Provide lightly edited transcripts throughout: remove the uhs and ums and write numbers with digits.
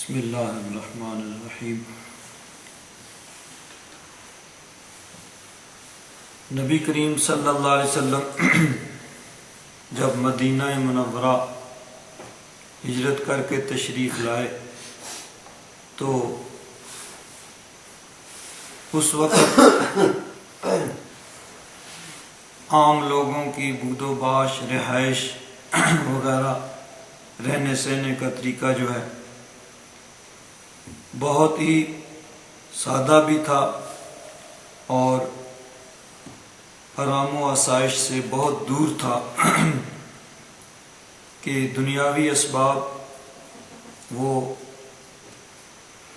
بسم اللہ الرحمن الرحیم۔ نبی کریم صلی اللہ علیہ وسلم جب مدینہ منورہ ہجرت کر کے تشریف لائے تو اس وقت عام لوگوں کی بود و باش، رہائش وغیرہ، رہنے سہنے کا طریقہ جو ہے بہت ہی سادہ بھی تھا اور آرام و آسائش سے بہت دور تھا کہ دنیاوی اسباب وہ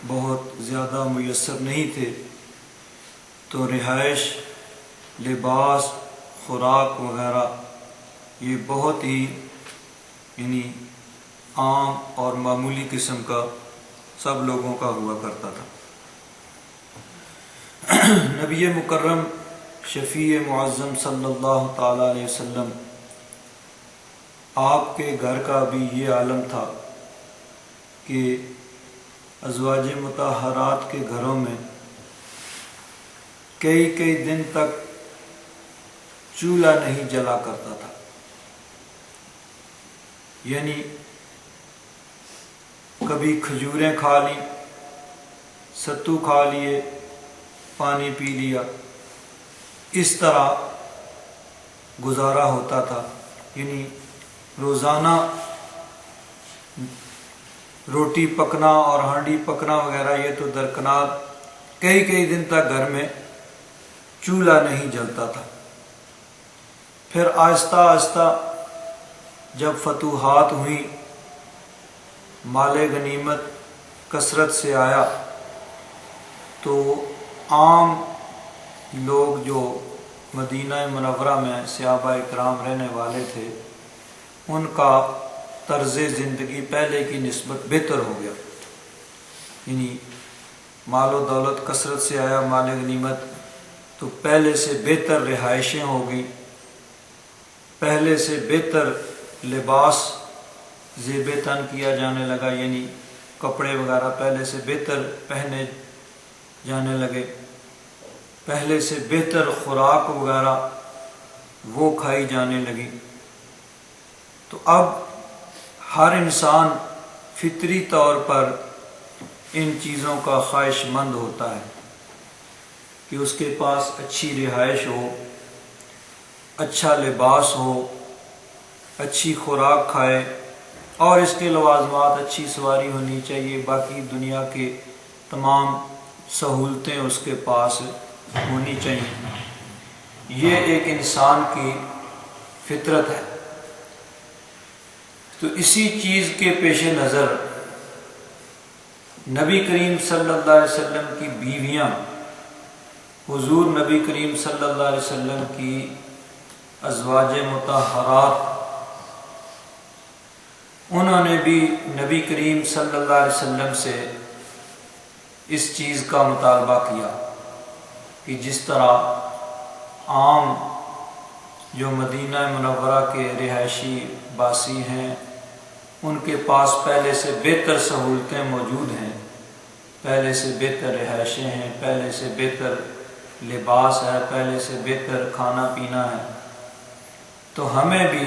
بہت زیادہ میسر نہیں تھے، تو رہائش، لباس، خوراک وغیرہ یہ بہت ہی عام اور معمولی قسم کا سب لوگوں کا ہوا کرتا تھا۔ نبی مکرم شفیع معظم صلی اللہ تعالی علیہ وسلم آپ کے گھر کا بھی یہ عالم تھا کہ ازواج مطہرات کے گھروں میں کئی دن تک چولہا نہیں جلا کرتا تھا، یعنی کبھی کھجوریں کھا لی، ستو کھا لیے، پانی پی لیا، اس طرح گزارا ہوتا تھا۔ یعنی روزانہ روٹی پکنا اور ہانڈی پکنا وغیرہ یہ تو درکنار، کئی دن تک گھر میں چولہا نہیں جلتا تھا۔ پھر آہستہ آہستہ جب فتوحات ہوئیں، مال غنیمت کثرت سے آیا، تو عام لوگ جو مدینہ منورہ میں صحابہ کرام رہنے والے تھے ان کا طرز زندگی پہلے کی نسبت بہتر ہو گیا۔ یعنی مال و دولت کثرت سے آیا، مال غنیمت، تو پہلے سے بہتر رہائشیں ہو گئی، پہلے سے بہتر لباس زیب تن کیا جانے لگا، یعنی کپڑے وغیرہ پہلے سے بہتر پہنے جانے لگے، پہلے سے بہتر خوراک وغیرہ وہ کھائی جانے لگی۔ تو اب ہر انسان فطری طور پر ان چیزوں کا خواہش مند ہوتا ہے کہ اس کے پاس اچھی رہائش ہو، اچھا لباس ہو، اچھی خوراک کھائے، اور اس کے لوازمات، اچھی سواری ہونی چاہیے، باقی دنیا کے تمام سہولتیں اس کے پاس ہونی چاہیے۔ یہ ایک انسان کی فطرت ہے۔ تو اسی چیز کے پیش نظر نبی کریم صلی اللہ علیہ وسلم کی بیویاں، حضور نبی کریم صلی اللہ علیہ وسلم کی ازواج مطہرات، انہوں نے بھی نبی کریم صلی اللہ علیہ وسلم سے اس چیز کا مطالبہ کیا کہ جس طرح عام جو مدینہ منورہ کے رہائشی باسی ہیں ان کے پاس پہلے سے بہتر سہولتیں موجود ہیں، پہلے سے بہتر رہائشیں ہیں، پہلے سے بہتر لباس ہے، پہلے سے بہتر کھانا پینا ہے، تو ہمیں بھی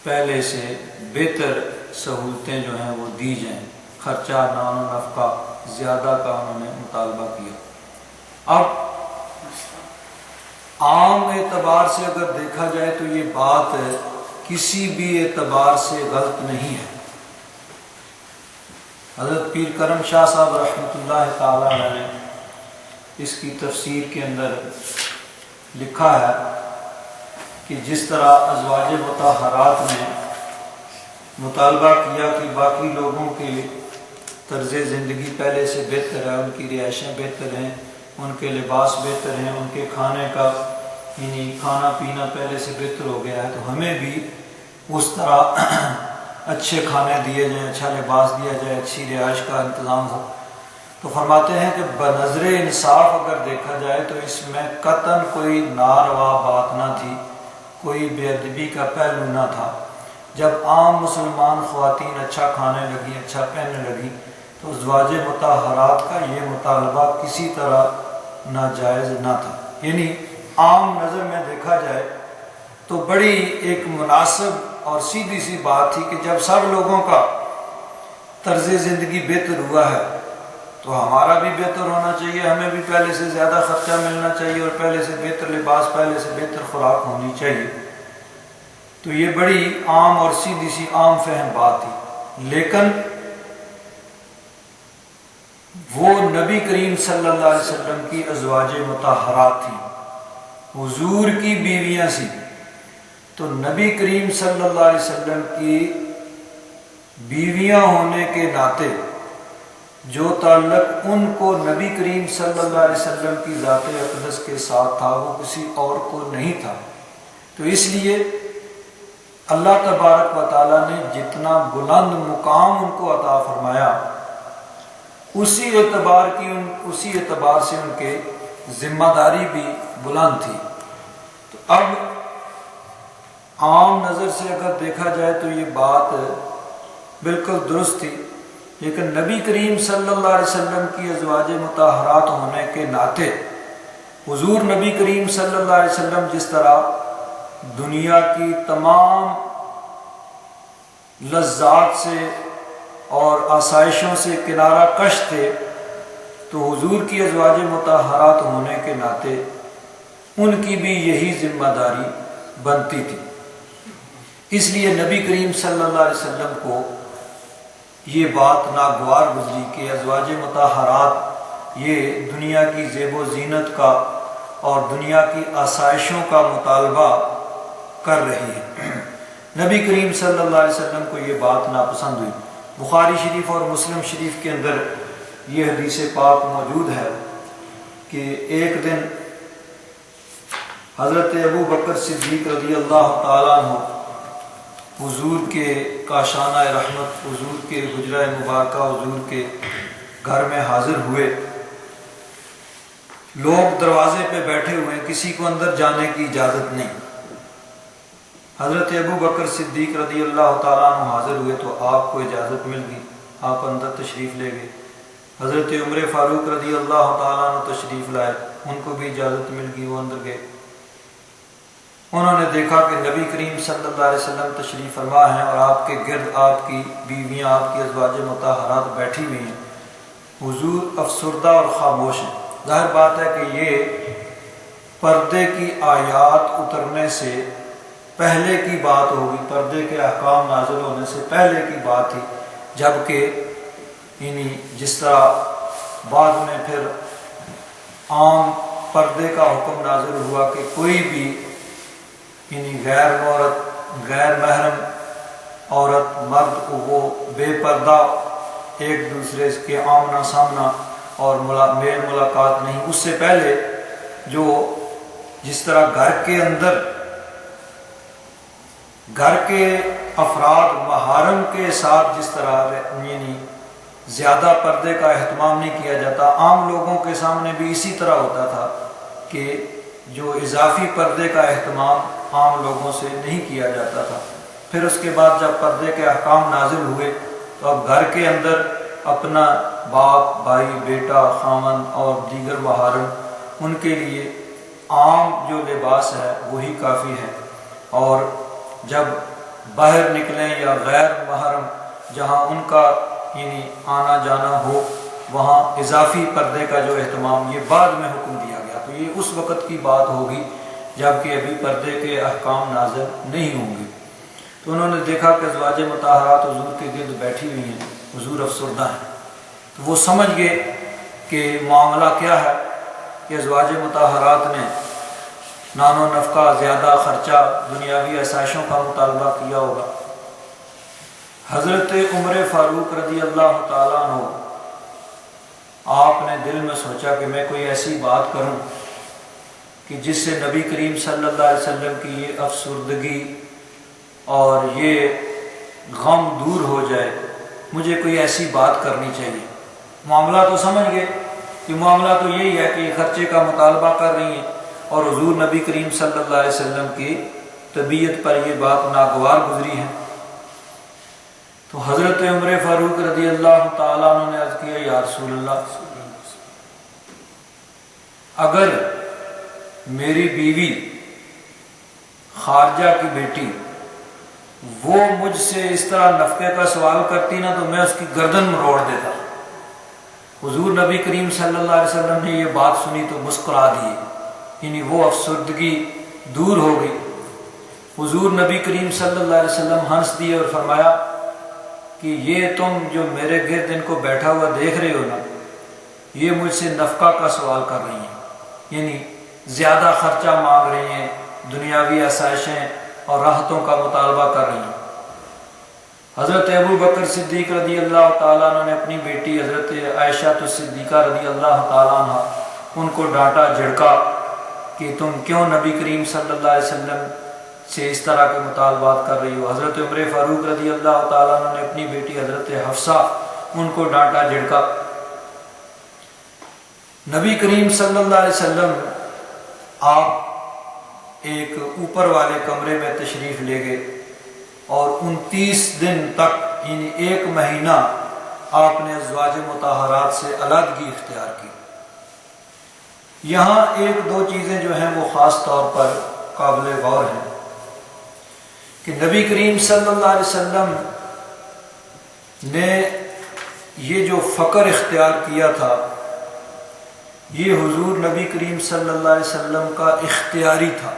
پہلے سے بہتر سہولتیں جو ہیں وہ دی جائیں، خرچہ، نان و نفقہ زیادہ کا انہوں نے مطالبہ کیا۔ اب عام اعتبار سے اگر دیکھا جائے تو یہ بات کسی بھی اعتبار سے غلط نہیں ہے۔ حضرت پیر کرم شاہ صاحب رحمۃ اللہ تعالی علیہ نے اس کی تفسیر کے اندر لکھا ہے کہ جس طرح ازواج مطہرات نے مطالبہ کیا کہ باقی لوگوں کے طرز زندگی پہلے سے بہتر ہے، ان کی رہائشیں بہتر ہیں، ان کے لباس بہتر ہیں، ان کے کھانے کا یعنی کھانا پینا پہلے سے بہتر ہو گیا ہے، تو ہمیں بھی اس طرح اچھے کھانے دیے جائیں، اچھا لباس دیا جائے، اچھی رہائش کا انتظام ہو۔ تو فرماتے ہیں کہ بنظر انصاف اگر دیکھا جائے تو اس میں قطعاً کوئی ناروا بات نہ تھی، کوئی بے ادبی کا پہلو نہ تھا، جب عام مسلمان خواتین اچھا کھانے لگی، اچھا پہننے لگی، تو ازواج مطہرات کا یہ مطالبہ کسی طرح ناجائز نہ تھا۔ یعنی عام نظر میں دیکھا جائے تو بڑی ایک مناسب اور سیدھی سی بات تھی کہ جب سب لوگوں کا طرز زندگی بہتر ہوا ہے تو ہمارا بھی بہتر ہونا چاہیے، ہمیں بھی پہلے سے زیادہ خرچہ ملنا چاہیے اور پہلے سے بہتر لباس، پہلے سے بہتر خوراک ہونی چاہیے۔ تو یہ بڑی عام اور سیدھی سی عام فہم بات تھی، لیکن وہ نبی کریم صلی اللہ علیہ وسلم کی ازواج مطہرات تھیں، حضور کی بیویاں سی، تو نبی کریم صلی اللہ علیہ وسلم کی بیویاں ہونے کے ناطے جو تعلق ان کو نبی کریم صلی اللہ علیہ وسلم کی ذات اقدس کے ساتھ تھا وہ کسی اور کو نہیں تھا۔ تو اس لیے اللہ تبارک و تعالیٰ نے جتنا بلند مقام ان کو عطا فرمایا اسی اعتبار سے ان کے ذمہ داری بھی بلند تھی۔ تو اب عام نظر سے اگر دیکھا جائے تو یہ بات بالکل درست تھی، لیکن نبی کریم صلی اللہ علیہ وسلم کی ازواج مطہرات ہونے کے ناطے حضور نبی کریم صلی اللہ علیہ وسلم جس طرح دنیا کی تمام لذات سے اور آسائشوں سے کنارہ کش تھے، تو حضور کی ازواج مطہرات ہونے کے ناطے ان کی بھی یہی ذمہ داری بنتی تھی۔ اس لیے نبی کریم صلی اللہ علیہ وسلم کو یہ بات ناگوار گزری کہ ازواج مطہرات یہ دنیا کی زیب و زینت کا اور دنیا کی آسائشوں کا مطالبہ کر رہی ہے۔ نبی کریم صلی اللہ علیہ وسلم کو یہ بات ناپسند ہوئی۔ بخاری شریف اور مسلم شریف کے اندر یہ حدیث پاک موجود ہے کہ ایک دن حضرت ابو بکر صدیق رضی اللہ تعالیٰ عنہ حضور کے کاشانہ رحمت، حضور کے حجرہ مبارکہ، حضور کے گھر میں حاضر ہوئے۔ لوگ دروازے پہ بیٹھے ہوئے، کسی کو اندر جانے کی اجازت نہیں۔ حضرت ابو بکر صدیق رضی اللہ تعالیٰ عنہ حاضر ہوئے تو آپ کو اجازت مل گئی، آپ اندر تشریف لے گئے۔ حضرت عمر فاروق رضی اللہ تعالیٰ عنہ تشریف لائے، ان کو بھی اجازت مل گئی، وہ اندر گئے۔ انہوں نے دیکھا کہ نبی کریم صلی اللہ علیہ وسلم تشریف فرما ہیں اور آپ کے گرد آپ کی بیویاں، آپ کی ازواج مطہرات بیٹھی ہوئی ہیں۔ حضور افسردہ اور خاموش ہیں۔ ظاہر بات ہے کہ یہ پردے کی آیات اترنے سے پہلے کی بات ہوگی، پردے کے احکام نازل ہونے سے پہلے کی بات تھی، جبکہ یعنی جس طرح بعد میں پھر عام پردے کا حکم نازل ہوا کہ کوئی بھی یعنی غیر عورت، غیر محرم عورت مرد کو وہ بے پردہ ایک دوسرے کے آمنا سامنا اور میل ملاقات نہیں۔ اس سے پہلے جو جس طرح گھر کے اندر گھر کے افراد محارم کے ساتھ جس طرح یعنی زیادہ پردے کا اہتمام نہیں کیا جاتا، عام لوگوں کے سامنے بھی اسی طرح ہوتا تھا کہ جو اضافی پردے کا اہتمام عام لوگوں سے نہیں کیا جاتا تھا۔ پھر اس کے بعد جب پردے کے احکام نازل ہوئے تو اب گھر کے اندر اپنا باپ، بھائی، بیٹا، خاوند اور دیگر محارم ان کے لیے عام جو لباس ہے وہی کافی ہے، اور جب باہر نکلیں یا غیر محرم جہاں ان کا یعنی آنا جانا ہو وہاں اضافی پردے کا جو اہتمام یہ بعد میں حکم دیا گیا۔ تو یہ اس وقت کی بات ہوگی جبکہ ابھی پردے کے احکام نازل نہیں ہوں گے۔ تو انہوں نے دیکھا کہ ازواج مطہرات حضور کے گرد بیٹھی ہوئی ہیں، حضور افسردہ ہیں، تو وہ سمجھ گئے کہ معاملہ کیا ہے کہ ازواج مطہرات نے نان و نفقہ، زیادہ خرچہ، دنیاوی آسائشوں کا مطالبہ کیا ہوگا۔ حضرت عمر فاروق رضی اللہ تعالیٰ عنہ آپ نے دل میں سوچا کہ میں کوئی ایسی بات کروں کہ جس سے نبی کریم صلی اللہ علیہ وسلم کی یہ افسردگی اور یہ غم دور ہو جائے، مجھے کوئی ایسی بات کرنی چاہیے۔ معاملہ تو سمجھ گئے کہ معاملہ تو یہی ہے کہ یہ خرچے کا مطالبہ کر رہی ہیں اور حضور نبی کریم صلی اللہ علیہ وسلم کی طبیعت پر یہ بات ناگوار گزری ہے، تو حضرت عمر فاروق رضی اللہ تعالیٰ عنہ نے عرض کیا یا رسول اللہ، اگر میری بیوی خارجہ کی بیٹی وہ مجھ سے اس طرح نفقے کا سوال کرتی نا تو میں اس کی گردن مروڑ دیتا۔ حضور نبی کریم صلی اللہ علیہ وسلم نے یہ بات سنی تو مسکرا دیے، یعنی وہ افسردگی دور ہو گئی۔ حضور نبی کریم صلی اللہ علیہ وسلم ہنس دیے اور فرمایا کہ یہ تم جو میرے گرد ان کو بیٹھا ہوا دیکھ رہے ہو نا، یہ مجھ سے نفقہ کا سوال کر رہی ہیں، یعنی زیادہ خرچہ مانگ رہی ہیں، دنیاوی آسائشیں اور راحتوں کا مطالبہ کر رہی ہیں۔ حضرت ابو بکر صدیق رضی اللہ تعالیٰ عنہ نے اپنی بیٹی حضرت عائشہ صدیقہ رضی اللہ تعالیٰ عنہ ان کو ڈانٹا جھڑکا کہ تم کیوں نبی کریم صلی اللہ علیہ وسلم سے اس طرح کے مطالبات کر رہی ہو۔ حضرت عمر فاروق رضی اللہ تعالیٰ عنہ نے اپنی بیٹی حضرت حفصہ ان کو ڈانٹا جھڑکا۔ نبی کریم صلی اللہ علیہ وسلم آپ ایک اوپر والے کمرے میں تشریف لے گئے اور 29 دن تک یعنی 1 مہینہ آپ نے ازواج مطہرات سے علیحدگی اختیار کی۔ یہاں 1-2 چیزیں جو ہیں وہ خاص طور پر قابل غور ہیں کہ نبی کریم صلی اللہ علیہ وسلم نے یہ جو فقر اختیار کیا تھا یہ حضور نبی کریم صلی اللہ علیہ وسلم کا اختیاری تھا،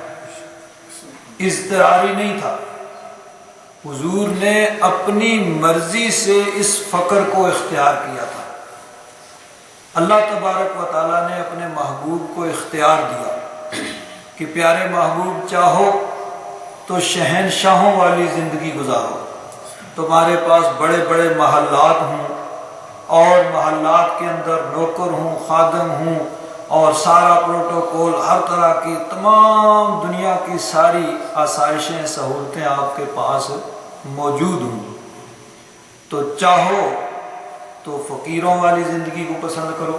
اضطراری نہیں تھا۔ حضور نے اپنی مرضی سے اس فقر کو اختیار کیا تھا۔ اللہ تبارک و تعالیٰ نے اپنے محبوب کو اختیار دیا کہ پیارے محبوب چاہو تو شہنشاہوں والی زندگی گزارو، تمہارے پاس بڑے بڑے محلات ہوں اور محلات کے اندر نوکر ہوں، خادم ہوں اور سارا پروٹوکول، ہر طرح کی تمام دنیا کی ساری آسائشیں سہولتیں آپ کے پاس موجود ہوں، تو چاہو تو فقیروں والی زندگی کو پسند کرو۔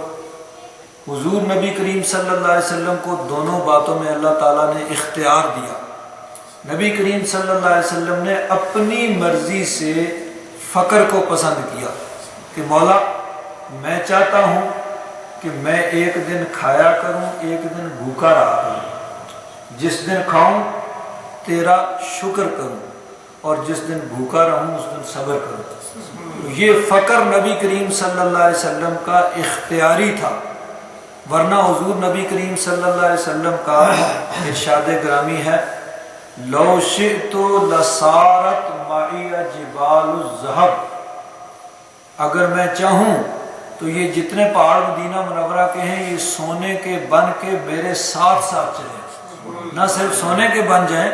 حضور نبی کریم صلی اللہ علیہ وسلم کو دونوں باتوں میں اللہ تعالیٰ نے اختیار دیا۔ نبی کریم صلی اللہ علیہ وسلم نے اپنی مرضی سے فقر کو پسند کیا کہ مولا میں چاہتا ہوں کہ میں ایک دن کھایا کروں، ایک دن بھوکا رہا کروں، جس دن کھاؤں تیرا شکر کروں اور جس دن بھوکا رہوں اس دن صبر کروں۔ یہ فقر نبی کریم صلی اللہ علیہ وسلم کا اختیاری تھا، ورنہ حضور نبی کریم صلی اللہ علیہ وسلم کا ارشاد گرامی ہے لو شئت لصارت معی جبال الذہب، اگر میں چاہوں تو یہ جتنے پہاڑ مدینہ منورہ کے ہیں یہ سونے کے بن کے میرے ساتھ ساتھ چلیں، نہ صرف سونے کے بن جائیں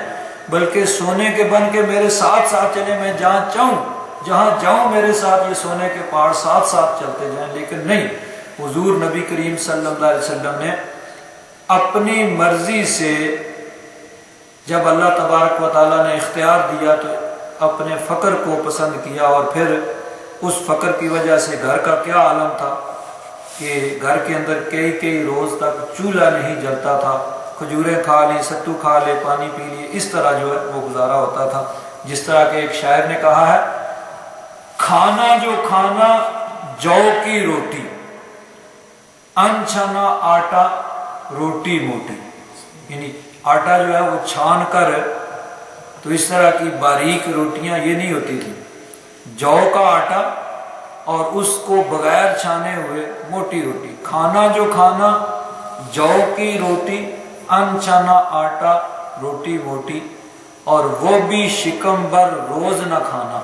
بلکہ سونے کے بن کے میرے ساتھ ساتھ چلیں، میں جہاں چاہوں جہاں جاؤں میرے ساتھ یہ سونے کے پہاڑ ساتھ ساتھ چلتے جائیں۔ لیکن نہیں، حضور نبی کریم صلی اللہ علیہ وسلم نے اپنی مرضی سے جب اللہ تبارک و تعالیٰ نے اختیار دیا تو اپنے فقر کو پسند کیا، اور پھر اس فقر کی وجہ سے گھر کا کیا عالم تھا کہ گھر کے اندر کئی روز تک چولہا نہیں جلتا تھا، کھجوریں کھا لی، ستو کھا لے، پانی پی لیے، اس طرح جو ہے وہ گزارا ہوتا تھا۔ جس طرح کہ ایک شاعر نے کہا ہے کھانا جو کھانا جو کی روٹی، انچھنا آٹا روٹی موٹی، یعنی آٹا جو ہے وہ چھان کر تو اس طرح کی باریک روٹیاں یہ نہیں ہوتی تھی، جو کا آٹا اور اس کو بغیر چھانے ہوئے موٹی روٹی، کھانا جو کھانا جو کی روٹی، انچنا آٹا روٹی موٹی، اور وہ بھی شکم بر روز نہ کھانا،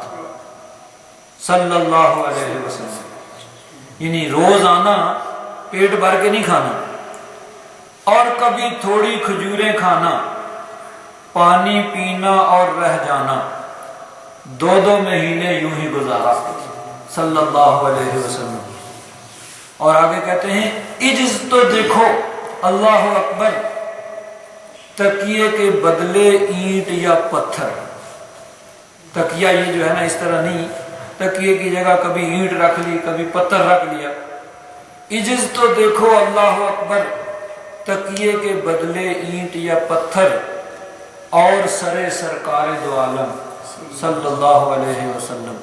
صلی اللہ علیہ وسلم، یعنی روز آنا پیٹ بھر کے نہیں کھانا، اور کبھی تھوڑی کھجوریں کھانا، پانی پینا اور رہ جانا، 2 مہینے یوں ہی گزارا صلی اللہ علیہ وسلم۔ اور آگے کہتے ہیں عجز تو دیکھو اللہ اکبر، تکیے کے بدلے اینٹ یا پتھر، تکیہ یہ جو ہے نا اس طرح نہیں، تکیے کی جگہ کبھی اینٹ رکھ لی کبھی پتھر رکھ لیا۔ عجز تو دیکھو اللہ اکبر، تکیے کے بدلے اینٹ یا پتھر، اور سرے سرکار دو عالم صلی اللہ علیہ وسلم۔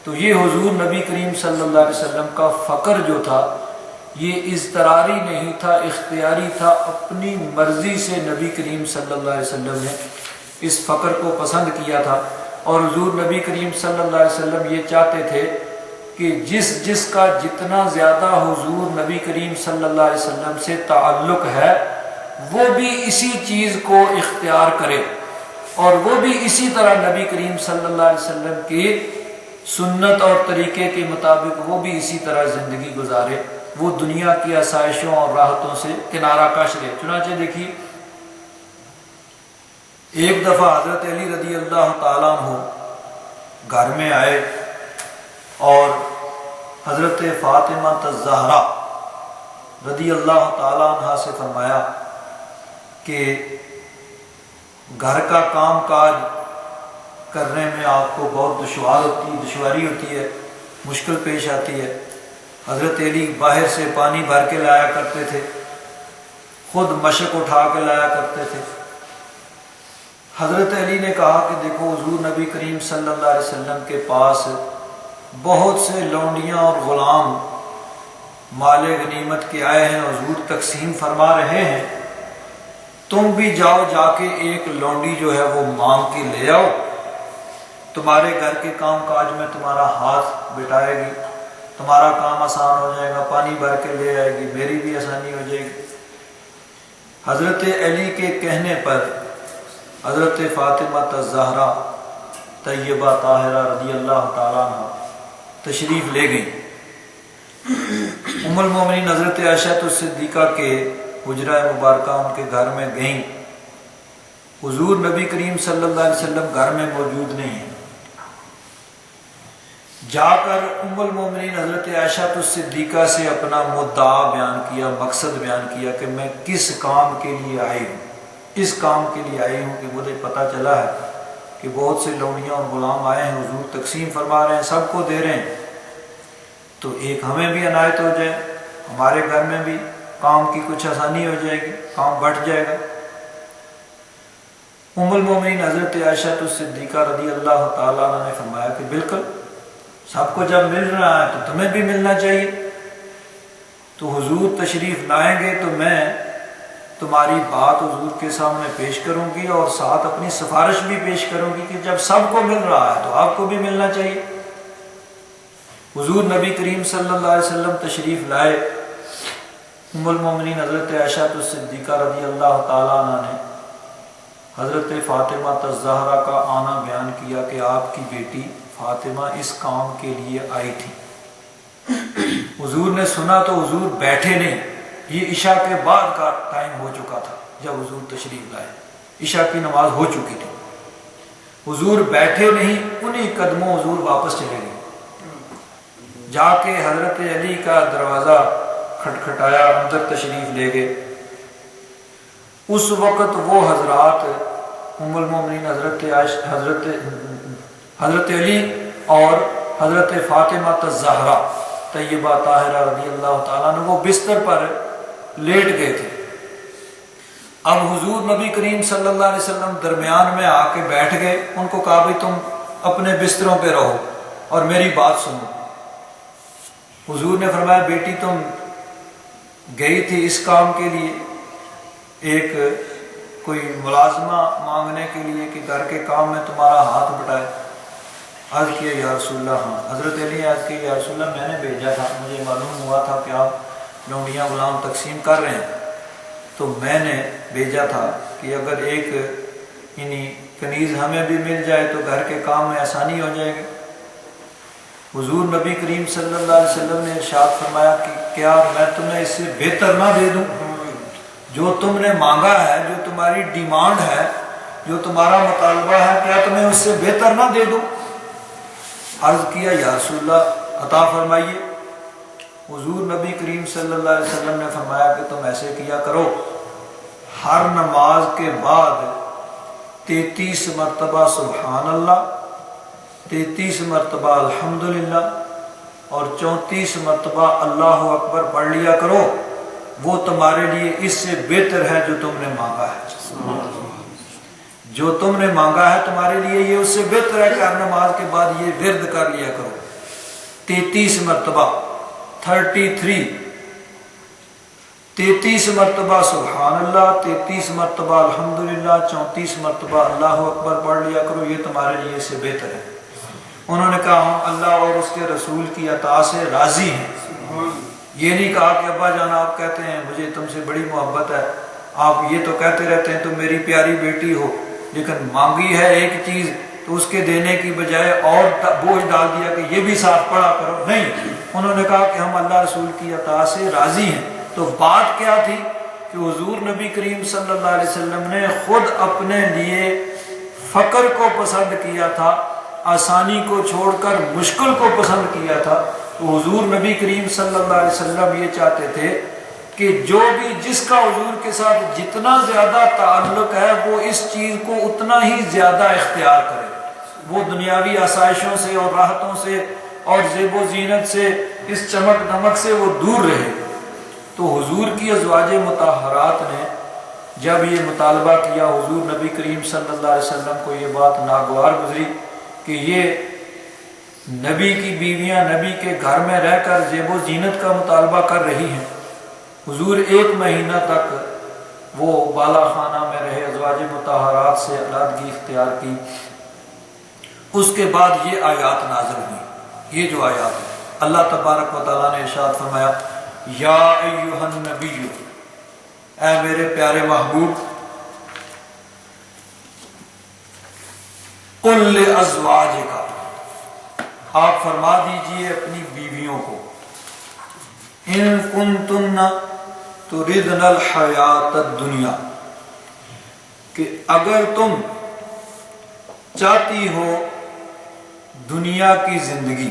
تو یہ حضور نبی کریم صلی اللہ علیہ وسلم کا فقر جو تھا یہ اضطراری نہیں تھا، اختیاری تھا، اپنی مرضی سے نبی کریم صلی اللہ علیہ وسلم نے اس فقر کو پسند کیا تھا۔ اور حضور نبی کریم صلی اللہ علیہ وسلم یہ چاہتے تھے کہ جس کا جتنا زیادہ حضور نبی کریم صلی اللہ علیہ وسلم سے تعلق ہے وہ بھی اسی چیز کو اختیار کرے، اور وہ بھی اسی طرح نبی کریم صلی اللہ علیہ وسلم کی سنت اور طریقے کے مطابق وہ بھی اسی طرح زندگی گزارے، وہ دنیا کی آسائشوں اور راحتوں سے کنارہ کش رہے۔ چنانچہ دیکھیے ایک دفعہ حضرت علی رضی اللہ تعالیٰ عنہ گھر میں آئے اور حضرت فاطمہ الزہرا رضی اللہ تعالیٰ عنہ سے فرمایا کہ گھر کا کام کاج کرنے میں آپ کو بہت دشواری ہوتی ہے، مشکل پیش آتی ہے۔ حضرت علی باہر سے پانی بھر کے لایا کرتے تھے، خود مشق اٹھا کے لایا کرتے تھے۔ حضرت علی نے کہا کہ دیکھو حضور نبی کریم صلی اللہ علیہ وسلم کے پاس بہت سے لونڈیاں اور غلام مال غنیمت کے آئے ہیں، حضور تقسیم فرما رہے ہیں، تم بھی جاؤ، جا کے ایک لونڈی جو ہے وہ مانگ کے لے آؤ، تمہارے گھر کے کام کاج میں تمہارا ہاتھ بٹائے گی، تمہارا کام آسان ہو جائے گا، پانی بھر کے لے آئے گی، میری بھی آسانی ہو جائے گی۔ حضرت علی کے کہنے پر حضرت فاطمہ الزہرا طیبہ طاہرہ رضی اللہ تعالیٰ عنہ تشریف لے گئیں۔ ام المومنین حضرت عائشہ الصدیقہ کے حجرہ مبارکہ ان کے گھر میں گئیں، حضور نبی کریم صلی اللہ علیہ وسلم گھر میں موجود نہیں ہیں۔ جا کر ام المومنین حضرت عائشہ الصدیقہ سے اپنا مدعا بیان کیا، مقصد بیان کیا کہ میں کس کام کے لیے آئی ہوں، اس کام کے لیے آئی ہوں کہ مجھے پتہ چلا ہے کہ بہت سے لونڈیاں اور غلام آئے ہیں، حضور تقسیم فرما رہے ہیں، سب کو دے رہے ہیں، تو ایک ہمیں بھی عنایت ہو جائے، ہمارے گھر میں بھی کام کی کچھ آسانی ہو جائے گی، کام بڑھ جائے گا۔ ام المومنین حضرت عائشہ الصدیقہ رضی اللہ تعالیٰ عنہ نے فرمایا کہ بالکل، سب کو جب مل رہا ہے تو تمہیں بھی ملنا چاہیے، تو حضور تشریف لائیں گے تو میں تمہاری بات حضور کے سامنے پیش کروں گی اور ساتھ اپنی سفارش بھی پیش کروں گی کہ جب سب کو مل رہا ہے تو آپ کو بھی ملنا چاہیے۔ حضور نبی کریم صلی اللہ علیہ وسلم تشریف لائے، ام المومنین حضرت عائشہ الصدیقہ رضی اللہ تعالیٰ عنہ نے حضرت فاطمہ الزہرا کا آنا بیان کیا کہ آپ کی بیٹی فاطمہ اس کام کے لیے آئی تھی۔ حضور نے سنا تو حضور بیٹھے نہیں، یہ عشاء کے بعد کا ٹائم ہو چکا تھا جب حضور تشریف لائے، عشاء کی نماز ہو چکی تھی، حضور بیٹھے نہیں، انہی قدموں حضور واپس چلے گئے، جا کے حضرت علی کا دروازہ کھٹکھٹایا، اندر تشریف لے گئے۔ اس وقت وہ حضرات ام المومنین حضرت علی اور حضرت فاطمہ الزہرا طیبہ طاہرہ رضی اللہ تعالیٰ عنہ وہ بستر پر لیٹ گئے تھے۔ اب حضور نبی کریم صلی اللہ علیہ وسلم درمیان میں آ کے بیٹھ گئے، ان کو کہا بھی تم اپنے بستروں پہ رہو اور میری بات سنو۔ حضور نے فرمایا بیٹی تم گئی تھی اس کام کے لیے، ایک کوئی ملازمہ مانگنے کے لیے کہ گھر کے کام میں تمہارا ہاتھ بٹائے؟ عرض کیا یا رسول اللہ ہاں۔ حضرت علی نے عرض کیا یا رسول اللہ میں نے بھیجا تھا، مجھے معلوم ہوا تھا کہ آپ لونڈیاں غلام تقسیم کر رہے ہیں، تو میں نے بھیجا تھا کہ اگر ایک کنیز ہمیں بھی مل جائے تو گھر کے کام میں آسانی ہو جائے گی۔ حضور نبی کریم صلی اللہ علیہ وسلم نے ارشاد فرمایا کہ کیا میں تمہیں اس سے بہتر نہ دے دوں؟ جو تم نے مانگا ہے، جو تمہاری ڈیمانڈ ہے، جو تمہارا مطالبہ ہے، کیا تمہیں اس سے بہتر نہ دے دوں؟ عرض کیا یا رسول اللہ عطا فرمائیے۔ حضور نبی کریم صلی اللہ علیہ وسلم نے فرمایا کہ تم ایسے کیا کرو، ہر نماز کے بعد 33 مرتبہ سبحان اللہ، 33 مرتبہ الحمدللہ اور 34 مرتبہ اللہ اکبر پڑھ لیا کرو، وہ تمہارے لیے اس سے بہتر ہے جو تم نے مانگا ہے۔ جو تم نے مانگا ہے تمہارے لیے یہ اس سے بہتر ہے کہ ہر نماز کے بعد یہ ورد کر لیا کرو۔ 33 مرتبہ 33 مرتبہ سبحان اللہ، 33 مرتبہ الحمدللہ، 34 مرتبہ اللہ اکبر پڑھ لیا کرو، یہ تمہارے لیے سے بہتر ہے۔ انہوں نے کہا ہم اللہ اور اس کے رسول کی عطا سے راضی ہیں۔ یہ نہیں کہا کہ ابا جان آپ کہتے ہیں مجھے تم سے بڑی محبت ہے، آپ یہ تو کہتے رہتے ہیں تم میری پیاری بیٹی ہو، لیکن مانگی ہے ایک چیز تو اس کے دینے کی بجائے اور بوجھ ڈال دیا کہ یہ بھی ساتھ پڑھا کرو۔ نہیں، انہوں نے کہا کہ ہم اللہ رسول کی عطا سے راضی ہیں۔ تو بات کیا تھی کہ حضور نبی کریم صلی اللہ علیہ وسلم نے خود اپنے لیے فقر کو پسند کیا تھا، آسانی کو چھوڑ کر مشکل کو پسند کیا تھا۔ تو حضور نبی کریم صلی اللہ علیہ وسلم یہ چاہتے تھے کہ جو بھی جس کا حضور کے ساتھ جتنا زیادہ تعلق ہے وہ اس چیز کو اتنا ہی زیادہ اختیار کرے، وہ دنیاوی آسائشوں سے اور راحتوں سے اور زیب و زینت سے، اس چمک دمک سے وہ دور رہے۔ تو حضور کی ازواج مطہرات نے جب یہ مطالبہ کیا، حضور نبی کریم صلی اللہ علیہ وسلم کو یہ بات ناگوار گزری کہ یہ نبی کی بیویاں نبی کے گھر میں رہ کر زیب و زینت کا مطالبہ کر رہی ہیں۔ حضور 1 مہینہ تک وہ بالا خانہ میں رہے، ازواج مطہرات سے علیحدگی اختیار کی۔ اس کے بعد یہ آیات نازل ہوئی، یہ جو آیات ہے اللہ تبارک و تعالیٰ نے ارشاد فرمایا یا ایھا النبی، اے میرے پیارے محبوب، قل لازواجک، آپ فرما دیجئے اپنی بیویوں کو، ان کنتن تردن الحیات الدنیا، کہ اگر تم چاہتی ہو دنیا کی زندگی،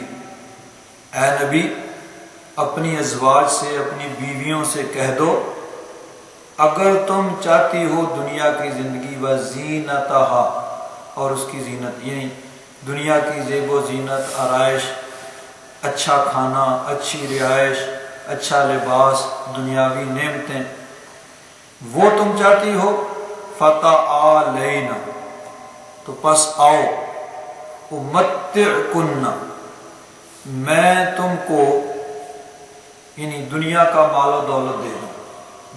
اے نبی اپنی ازواج سے اپنی بیویوں سے کہہ دو اگر تم چاہتی ہو دنیا کی زندگی وزینتہا، اور اس کی زینت یعنی دنیا کی زیب و زینت، آرائش، اچھا کھانا، اچھی رہائش، اچھا لباس، دنیاوی نعمتیں، وہ تم چاہتی ہو، فتعالینا، تو پس آؤ، امتعکن، میں تم کو یعنی دنیا کا مال و دولت دے دوں،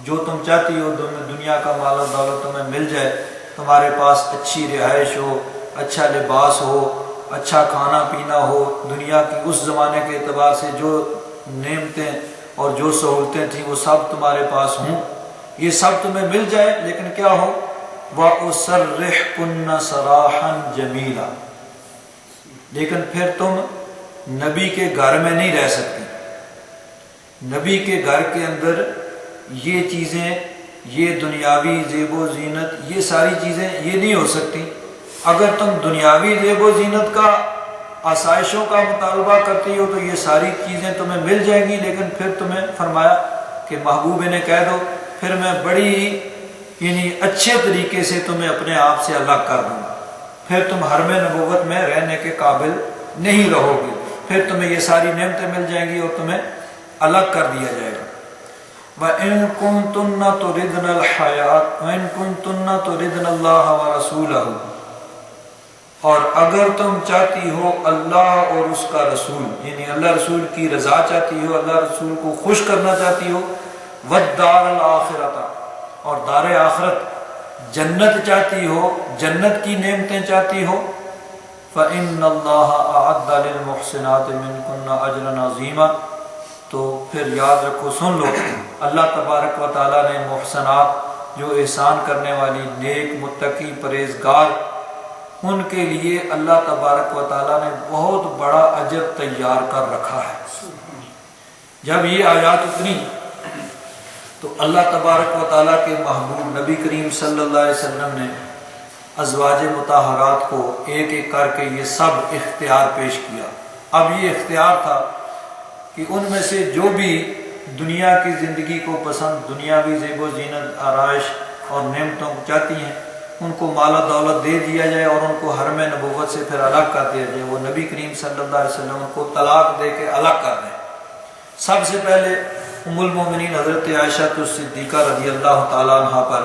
جو تم چاہتی ہو دنیا کا مال و دولت تمہیں مل جائے، تمہارے پاس اچھی رہائش ہو، اچھا لباس ہو، اچھا کھانا پینا ہو، دنیا کی اس زمانے کے اعتبار سے جو نعمتیں اور جو سہولتیں تھیں وہ سب تمہارے پاس ہوں، یہ سب تمہیں مل جائے، لیکن کیا ہو، وَأُسَرِّحْكُنَّ سَرَاحًا جَمِيلًا، لیکن پھر تم نبی کے گھر میں نہیں رہ سکتی۔ نبی کے گھر کے اندر یہ چیزیں، یہ دنیاوی زیب و زینت، یہ ساری چیزیں یہ نہیں ہو سکتی۔ اگر تم دنیاوی زیب و زینت کا، آسائشوں کا مطالبہ کرتی ہو تو یہ ساری چیزیں تمہیں مل جائیں گی، لیکن پھر تمہیں فرمایا کہ محبوب نے کہہ دو پھر میں بڑی یعنی اچھے طریقے سے تمہیں اپنے آپ سے الگ کر دوں گا، پھر تم حرم نبوت میں رہنے کے قابل نہیں رہو گے، پھر تمہیں یہ ساری نعمتیں مل جائیں گی اور تمہیں الگ کر دیا جائے گا۔ وَإِن كُنتُنَّ تُرِدْنَ الْحَيَاةَ وَإِن كُنتُنَّ تُرِدْنَ اللَّهَ وَرَسُولَهُ، اور اگر تم چاہتی ہو اللہ اور اس کا رسول، یعنی اللہ رسول کی رضا چاہتی ہو، اللہ رسول کو خوش کرنا چاہتی ہو، وَالدَّارَ الْآخِرَةَ، اور دار آخرت جنت چاہتی ہو، جنت کی نعمتیں چاہتی ہو، فَإِنَّ اللَّهَ أَعَدَّ لِلْمُحْسِنَاتِ مِنْكُنَّ أَجْرًا عَظِيمًا، تو پھر یاد رکھو، سن لو، اللہ تبارک و تعالیٰ نے محسنات، جو احسان کرنے والی، نیک، متقی، پرہیزگار، ان کے لیے اللہ تبارک و تعالیٰ نے بہت بڑا اجر تیار کر رکھا ہے۔ جب یہ آیات اتری تو اللہ تبارک و تعالیٰ کے محبوب نبی کریم صلی اللہ علیہ وسلم نے ازواج مطہرات کو ایک ایک کر کے یہ سب اختیار پیش کیا۔ اب یہ اختیار تھا کہ ان میں سے جو بھی دنیا کی زندگی کو پسند، دنیاوی زیب و زینت، آرائش اور نعمتوں کو چاہتی ہیں، ان کو مال و دولت دے دیا جائے اور ان کو حرم نبوت سے پھر الگ کر دیا جائے، وہ نبی کریم صلی اللہ علیہ وسلم کو طلاق دے کے الگ کر دیں۔ سب سے پہلے ام المومنین حضرت عائشہ صدیقہ رضی اللہ تعالیٰ عنہ پر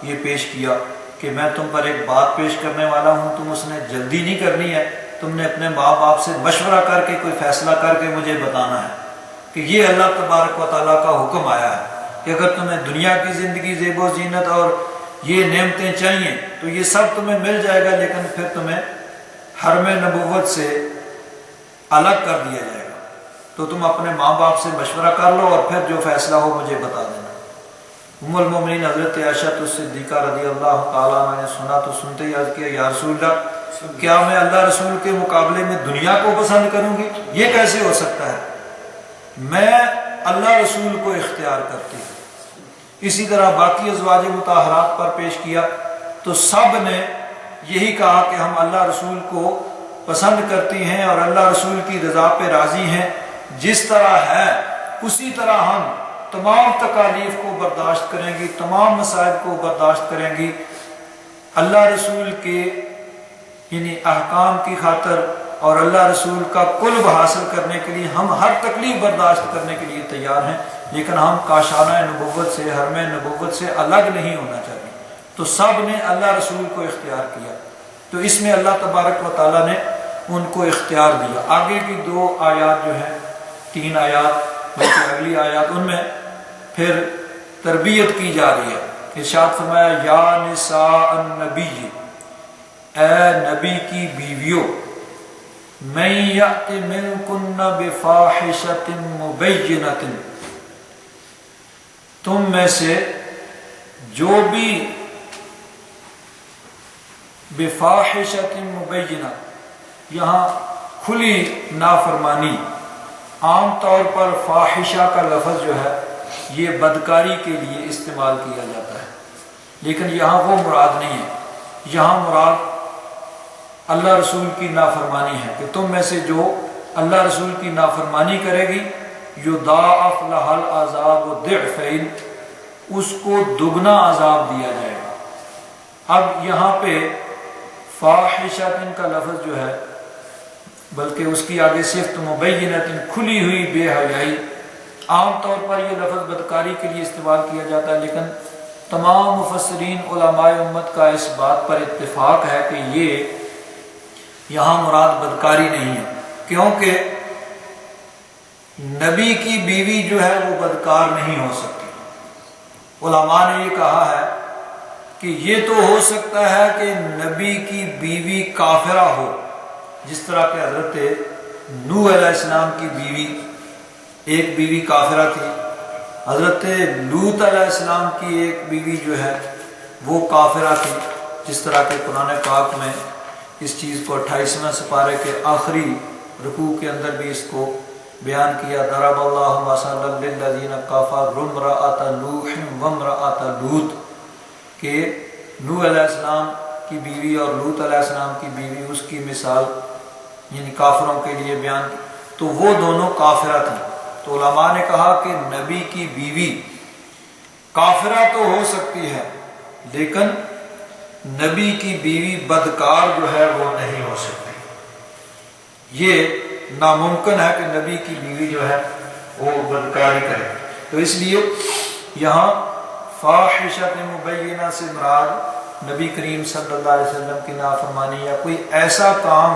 یہ پیش کیا کہ میں تم پر ایک بات پیش کرنے والا ہوں، تم اس نے جلدی نہیں کرنی ہے، تم نے اپنے ماں باپ سے مشورہ کر کے کوئی فیصلہ کر کے مجھے بتانا ہے کہ یہ اللہ تبارک و تعالیٰ کا حکم آیا ہے کہ اگر تمہیں دنیا کی زندگی زیب و زینت اور یہ نعمتیں چاہیے تو یہ سب تمہیں مل جائے گا، لیکن پھر تمہیں حرم نبوت سے الگ کر دیا جائے گا، تو تم اپنے ماں باپ سے مشورہ کر لو اور پھر جو فیصلہ ہو مجھے بتا دینا۔ ام المومنین حضرت عائشہ صدیقہ رضی اللہ تعالیٰ عنہ نے سنا تو سنتے ہی عرض کیا، یا رسول اللہ، کیا میں اللہ رسول کے مقابلے میں دنیا کو پسند کروں گی؟ یہ کیسے ہو سکتا ہے؟ میں اللہ رسول کو اختیار کرتی ہوں۔ اسی طرح باقی ازواج مطہرات پر پیش کیا تو سب نے یہی کہا کہ ہم اللہ رسول کو پسند کرتی ہیں اور اللہ رسول کی رضا پہ راضی ہیں، جس طرح ہے اسی طرح ہم تمام تکالیف کو برداشت کریں گی، تمام مصائب کو برداشت کریں گی، اللہ رسول کے یعنی احکام کی خاطر اور اللہ رسول کا قرب حاصل کرنے کے لیے ہم ہر تکلیف برداشت کرنے کے لیے تیار ہیں، لیکن ہم کاشانہ نبوت سے، حرم نبوت سے الگ نہیں ہونا چاہتے۔ تو سب نے اللہ رسول کو اختیار کیا، تو اس میں اللہ تبارک و تعالیٰ نے ان کو اختیار دیا۔ آگے کی 2 آیات جو ہیں، 3 آیات بلکہ اگلی آیات، ان میں پھر تربیت کی جا رہی ہے۔ ارشاد فرمایا، یا نساء النبی، اے نبی کی بیویوں، من یأت منکن بفاحشۃ مبینۃ، تم میں سے جو بھی بفاحشۃ مبینہ، یہاں کھلی نافرمانی، عام طور پر فاحشہ کا لفظ جو ہے یہ بدکاری کے لیے استعمال کیا جاتا ہے، لیکن یہاں وہ مراد نہیں ہے، یہاں مراد اللہ رسول کی نافرمانی ہے کہ تم میں سے جو اللہ رسول کی نافرمانی کرے گی، یضاعف لها العذاب ضعفین، اس کو دگنا عذاب دیا جائے گا۔ اب یہاں پہ فاحشۃ کا لفظ جو ہے، بلکہ اس کی آگے صفت مبینۃ، کھلی ہوئی بے حیائی، عام طور پر یہ لفظ بدکاری کے لیے استعمال کیا جاتا ہے، لیکن تمام مفسرین علماء امت کا اس بات پر اتفاق ہے کہ یہ یہاں مراد بدکاری نہیں ہے، کیونکہ نبی کی بیوی جو ہے وہ بدکار نہیں ہو سکتی۔ علماء نے یہ کہا ہے کہ یہ تو ہو سکتا ہے کہ نبی کی بیوی کافرہ ہو، جس طرح کہ حضرت نوح علیہ السلام کی بیوی ایک بیوی کافرہ تھی، حضرت لوط علیہ السلام کی ایک بیوی جو ہے وہ کافرہ تھی، جس طرح کہ قرآن پاک میں اس چیز کو 28ویں سپارے کے آخری رکوع کے اندر بھی اس کو بیان کیا، ضرب اللہ مثلا للذین کفروا امرأۃ نوح وامرأۃ لوط، کہ نوح علیہ السلام کی بیوی اور لوط علیہ السلام کی بیوی، اس کی مثال یعنی کافروں کے لیے بیان کی، تو وہ دونوں کافرہ تھیں۔ تو علماء نے کہا کہ نبی کی بیوی کافرہ تو ہو سکتی ہے، لیکن نبی کی بیوی بدکار جو ہے وہ نہیں ہو سکتی، یہ ناممکن ہے کہ نبی کی بیوی جو ہے وہ بدکاری کرے۔ تو اس لیے یہاں فاحشۃ مبینہ سے مراد نبی کریم صلی اللہ علیہ وسلم کی نافرمانی یا کوئی ایسا کام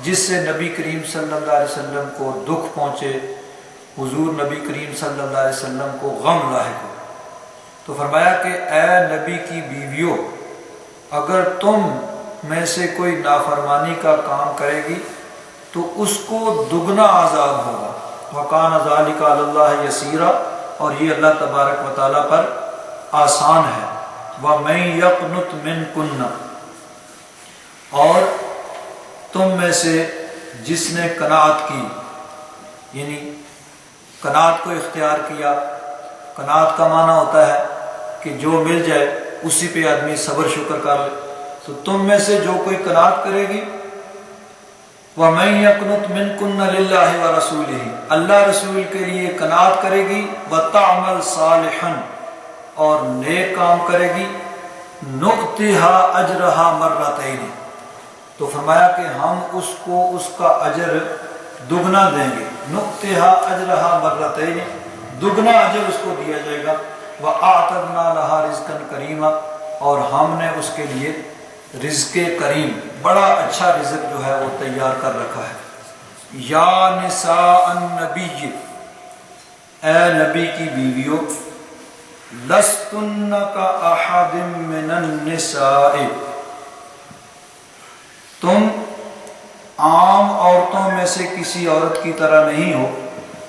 جس سے نبی کریم صلی اللہ علیہ وسلم کو دکھ پہنچے، حضور نبی کریم صلی اللہ علیہ وسلم کو غم لاحق ہو۔ تو فرمایا کہ اے نبی کی بیویوں، اگر تم میں سے کوئی نافرمانی کا کام کرے گی تو اس کو دگنا عذاب ہوگا، وَكَانَ ذَلِكَ عَلَى اللَّهِ يَسِيرًا، اور یہ اللہ تبارک و تعالیٰ پر آسان ہے۔ وَمَن يَقْنُتْ مِنكُنَّ، اور تم میں سے جس نے قناعت کی، یعنی قناعت کو اختیار کیا، قناعت کا معنی ہوتا ہے کہ جو مل جائے اسی پہ آدمی صبر شکر کر لے، تو تم میں سے جو کوئی قناعت کرے گی، وَمَن يَقْنُتْ مِنكُنَّ لِلَّهِ وَرَسُولِهِ، اللہ رسول کے لیے قناعت کرے گی، وَتَعْمَلْ صَالِحًا، اور نیک کام کرے گی، نُؤْتِهَا أَجْرَهَا مَرَّتَيْنِ، تو فرمایا کہ ہم اس کو اس کا اجر دگنا دیں گے، نُؤْتِهَا أَجْرَهَا مَرَّتَيْنِ، دگنا اجر اس کو دیا جائے گا، وَأَعْتَدْنَا لَهَا رِزْقًا كَرِيمًا، اور ہم نے اس کے لیے رزق کریم، بڑا اچھا رزق جو ہے وہ تیار کر رکھا ہے۔ یا نساء النبی، اے نبی کی بیویوں، لستن کاحد من النساء، تم عام عورتوں میں سے کسی عورت کی طرح نہیں ہو،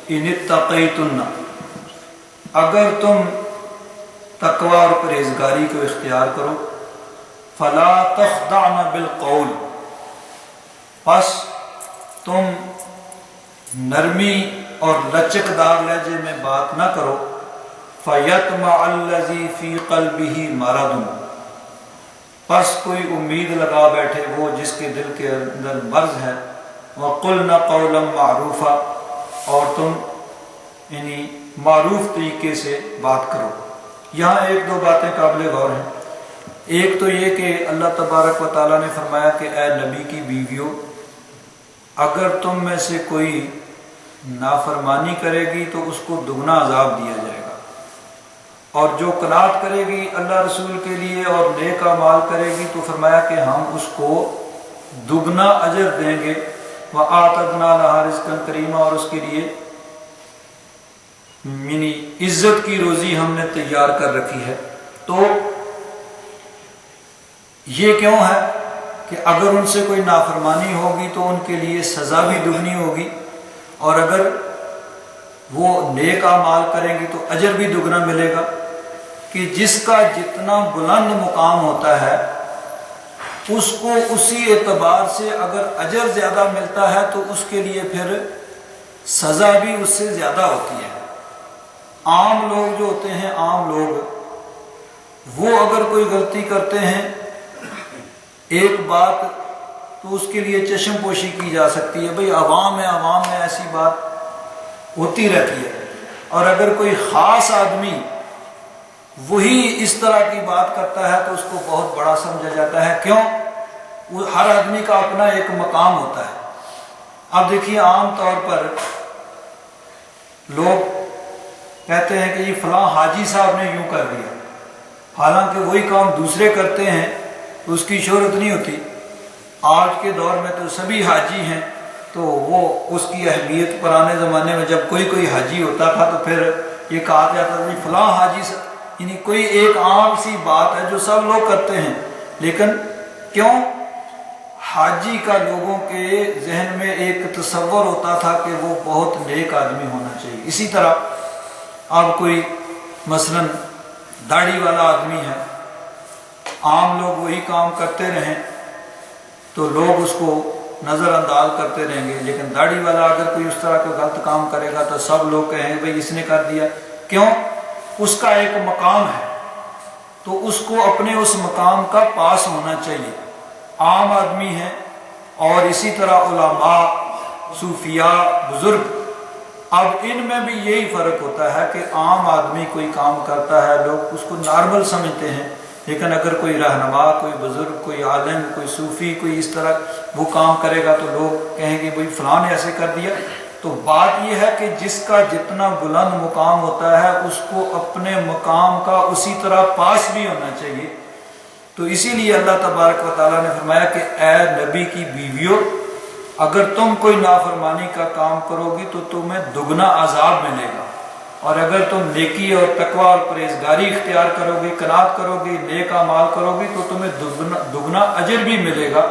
ان اتقیتن، اگر تم تقوی اور پرہیزگاری کو اختیار کرو، فلا تخضعن بالقول، پس تم نرمی اور لچکدار لہجے میں بات نہ کرو، فیطمع الذی فی قلبہ مرض، پس کوئی امید لگا بیٹھے وہ جس کے دل کے اندر مرض ہے، وقلن قولا معروفا، اور تم یعنی معروف طریقے سے بات کرو۔ یہاں ایک دو باتیں قابل غور ہیں۔ ایک تو یہ کہ اللہ تبارک و تعالیٰ نے فرمایا کہ اے نبی کی بیویوں، اگر تم میں سے کوئی نافرمانی کرے گی تو اس کو دگنا عذاب دیا جائے گا، اور جو قناعت کرے گی اللہ رسول کے لیے اور نیک اعمال کرے گی تو فرمایا کہ ہم اس کو دگنا اجر دیں گے، وَآتَدْنَا لَهَا رِزْقًا کریما، اور اس کے لیے یعنی عزت کی روزی ہم نے تیار کر رکھی ہے۔ تو یہ کیوں ہے کہ اگر ان سے کوئی نافرمانی ہوگی تو ان کے لیے سزا بھی دگنی ہوگی، اور اگر وہ نیک اعمال کریں گی تو اجر بھی دگنا ملے گا، کہ جس کا جتنا بلند مقام ہوتا ہے اس کو اسی اعتبار سے اگر اجر زیادہ ملتا ہے تو اس کے لیے پھر سزا بھی اس سے زیادہ ہوتی ہے۔ عام لوگ جو ہوتے ہیں، عام لوگ، وہ اگر کوئی غلطی کرتے ہیں ایک بات تو اس کے لیے چشم پوشی کی جا سکتی ہے، بھئی عوام ہے، عوام میں ایسی بات ہوتی رہتی ہے، اور اگر کوئی خاص آدمی وہی اس طرح کی بات کرتا ہے تو اس کو بہت بڑا سمجھا جاتا ہے۔ کیوں؟ وہ ہر آدمی کا اپنا ایک مقام ہوتا ہے۔ اب دیکھیے عام طور پر لوگ کہتے ہیں کہ یہ فلاں حاجی صاحب نے یوں کر دیا، حالانکہ وہی کام دوسرے کرتے ہیں تو اس کی شہرت نہیں ہوتی۔ آج کے دور میں تو سبھی حاجی ہیں، تو وہ اس کی اہمیت پرانے زمانے میں جب کوئی حاجی ہوتا تھا تو پھر یہ کہا جاتا تھا کہ فلاں حاجی صاحب، یعنی کوئی ایک عام سی بات ہے جو سب لوگ کرتے ہیں، لیکن کیوں؟ حاجی کا لوگوں کے ذہن میں ایک تصور ہوتا تھا کہ وہ بہت نیک آدمی ہونا چاہیے۔ اسی طرح اب کوئی مثلا داڑھی والا آدمی ہے، عام لوگ وہی کام کرتے رہیں تو لوگ اس کو نظر انداز کرتے رہیں گے، لیکن داڑھی والا اگر کوئی اس طرح کا غلط کام کرے گا تو سب لوگ کہیں گے بھئی اس نے کر دیا۔ کیوں؟ اس کا ایک مقام ہے، تو اس کو اپنے اس مقام کا پاس ہونا چاہیے۔ عام آدمی ہیں، اور اسی طرح علماء، صوفیاء، بزرگ، اب ان میں بھی یہی فرق ہوتا ہے کہ عام آدمی کوئی کام کرتا ہے لوگ اس کو نارمل سمجھتے ہیں، لیکن اگر کوئی رہنما، کوئی بزرگ، کوئی عالم، کوئی صوفی، کوئی اس طرح وہ کام کرے گا تو لوگ کہیں گے بھئی فلاں نے ایسے کر دیا۔ تو بات یہ ہے کہ جس کا جتنا بلند مقام ہوتا ہے اس کو اپنے مقام کا اسی طرح پاس بھی ہونا چاہیے۔ تو اسی لیے اللہ تبارک و تعالیٰ نے فرمایا کہ اے نبی کی بیویوں، اگر تم کوئی نافرمانی کا کام کرو گی تو تمہیں دگنا عذاب ملے گا، اور اگر تم نیکی اور تقوی اور پرہیزگاری اختیار کرو گی، قناعت کرو گی، نیک اعمال کرو گی تو تمہیں دگنا اجر بھی ملے گا،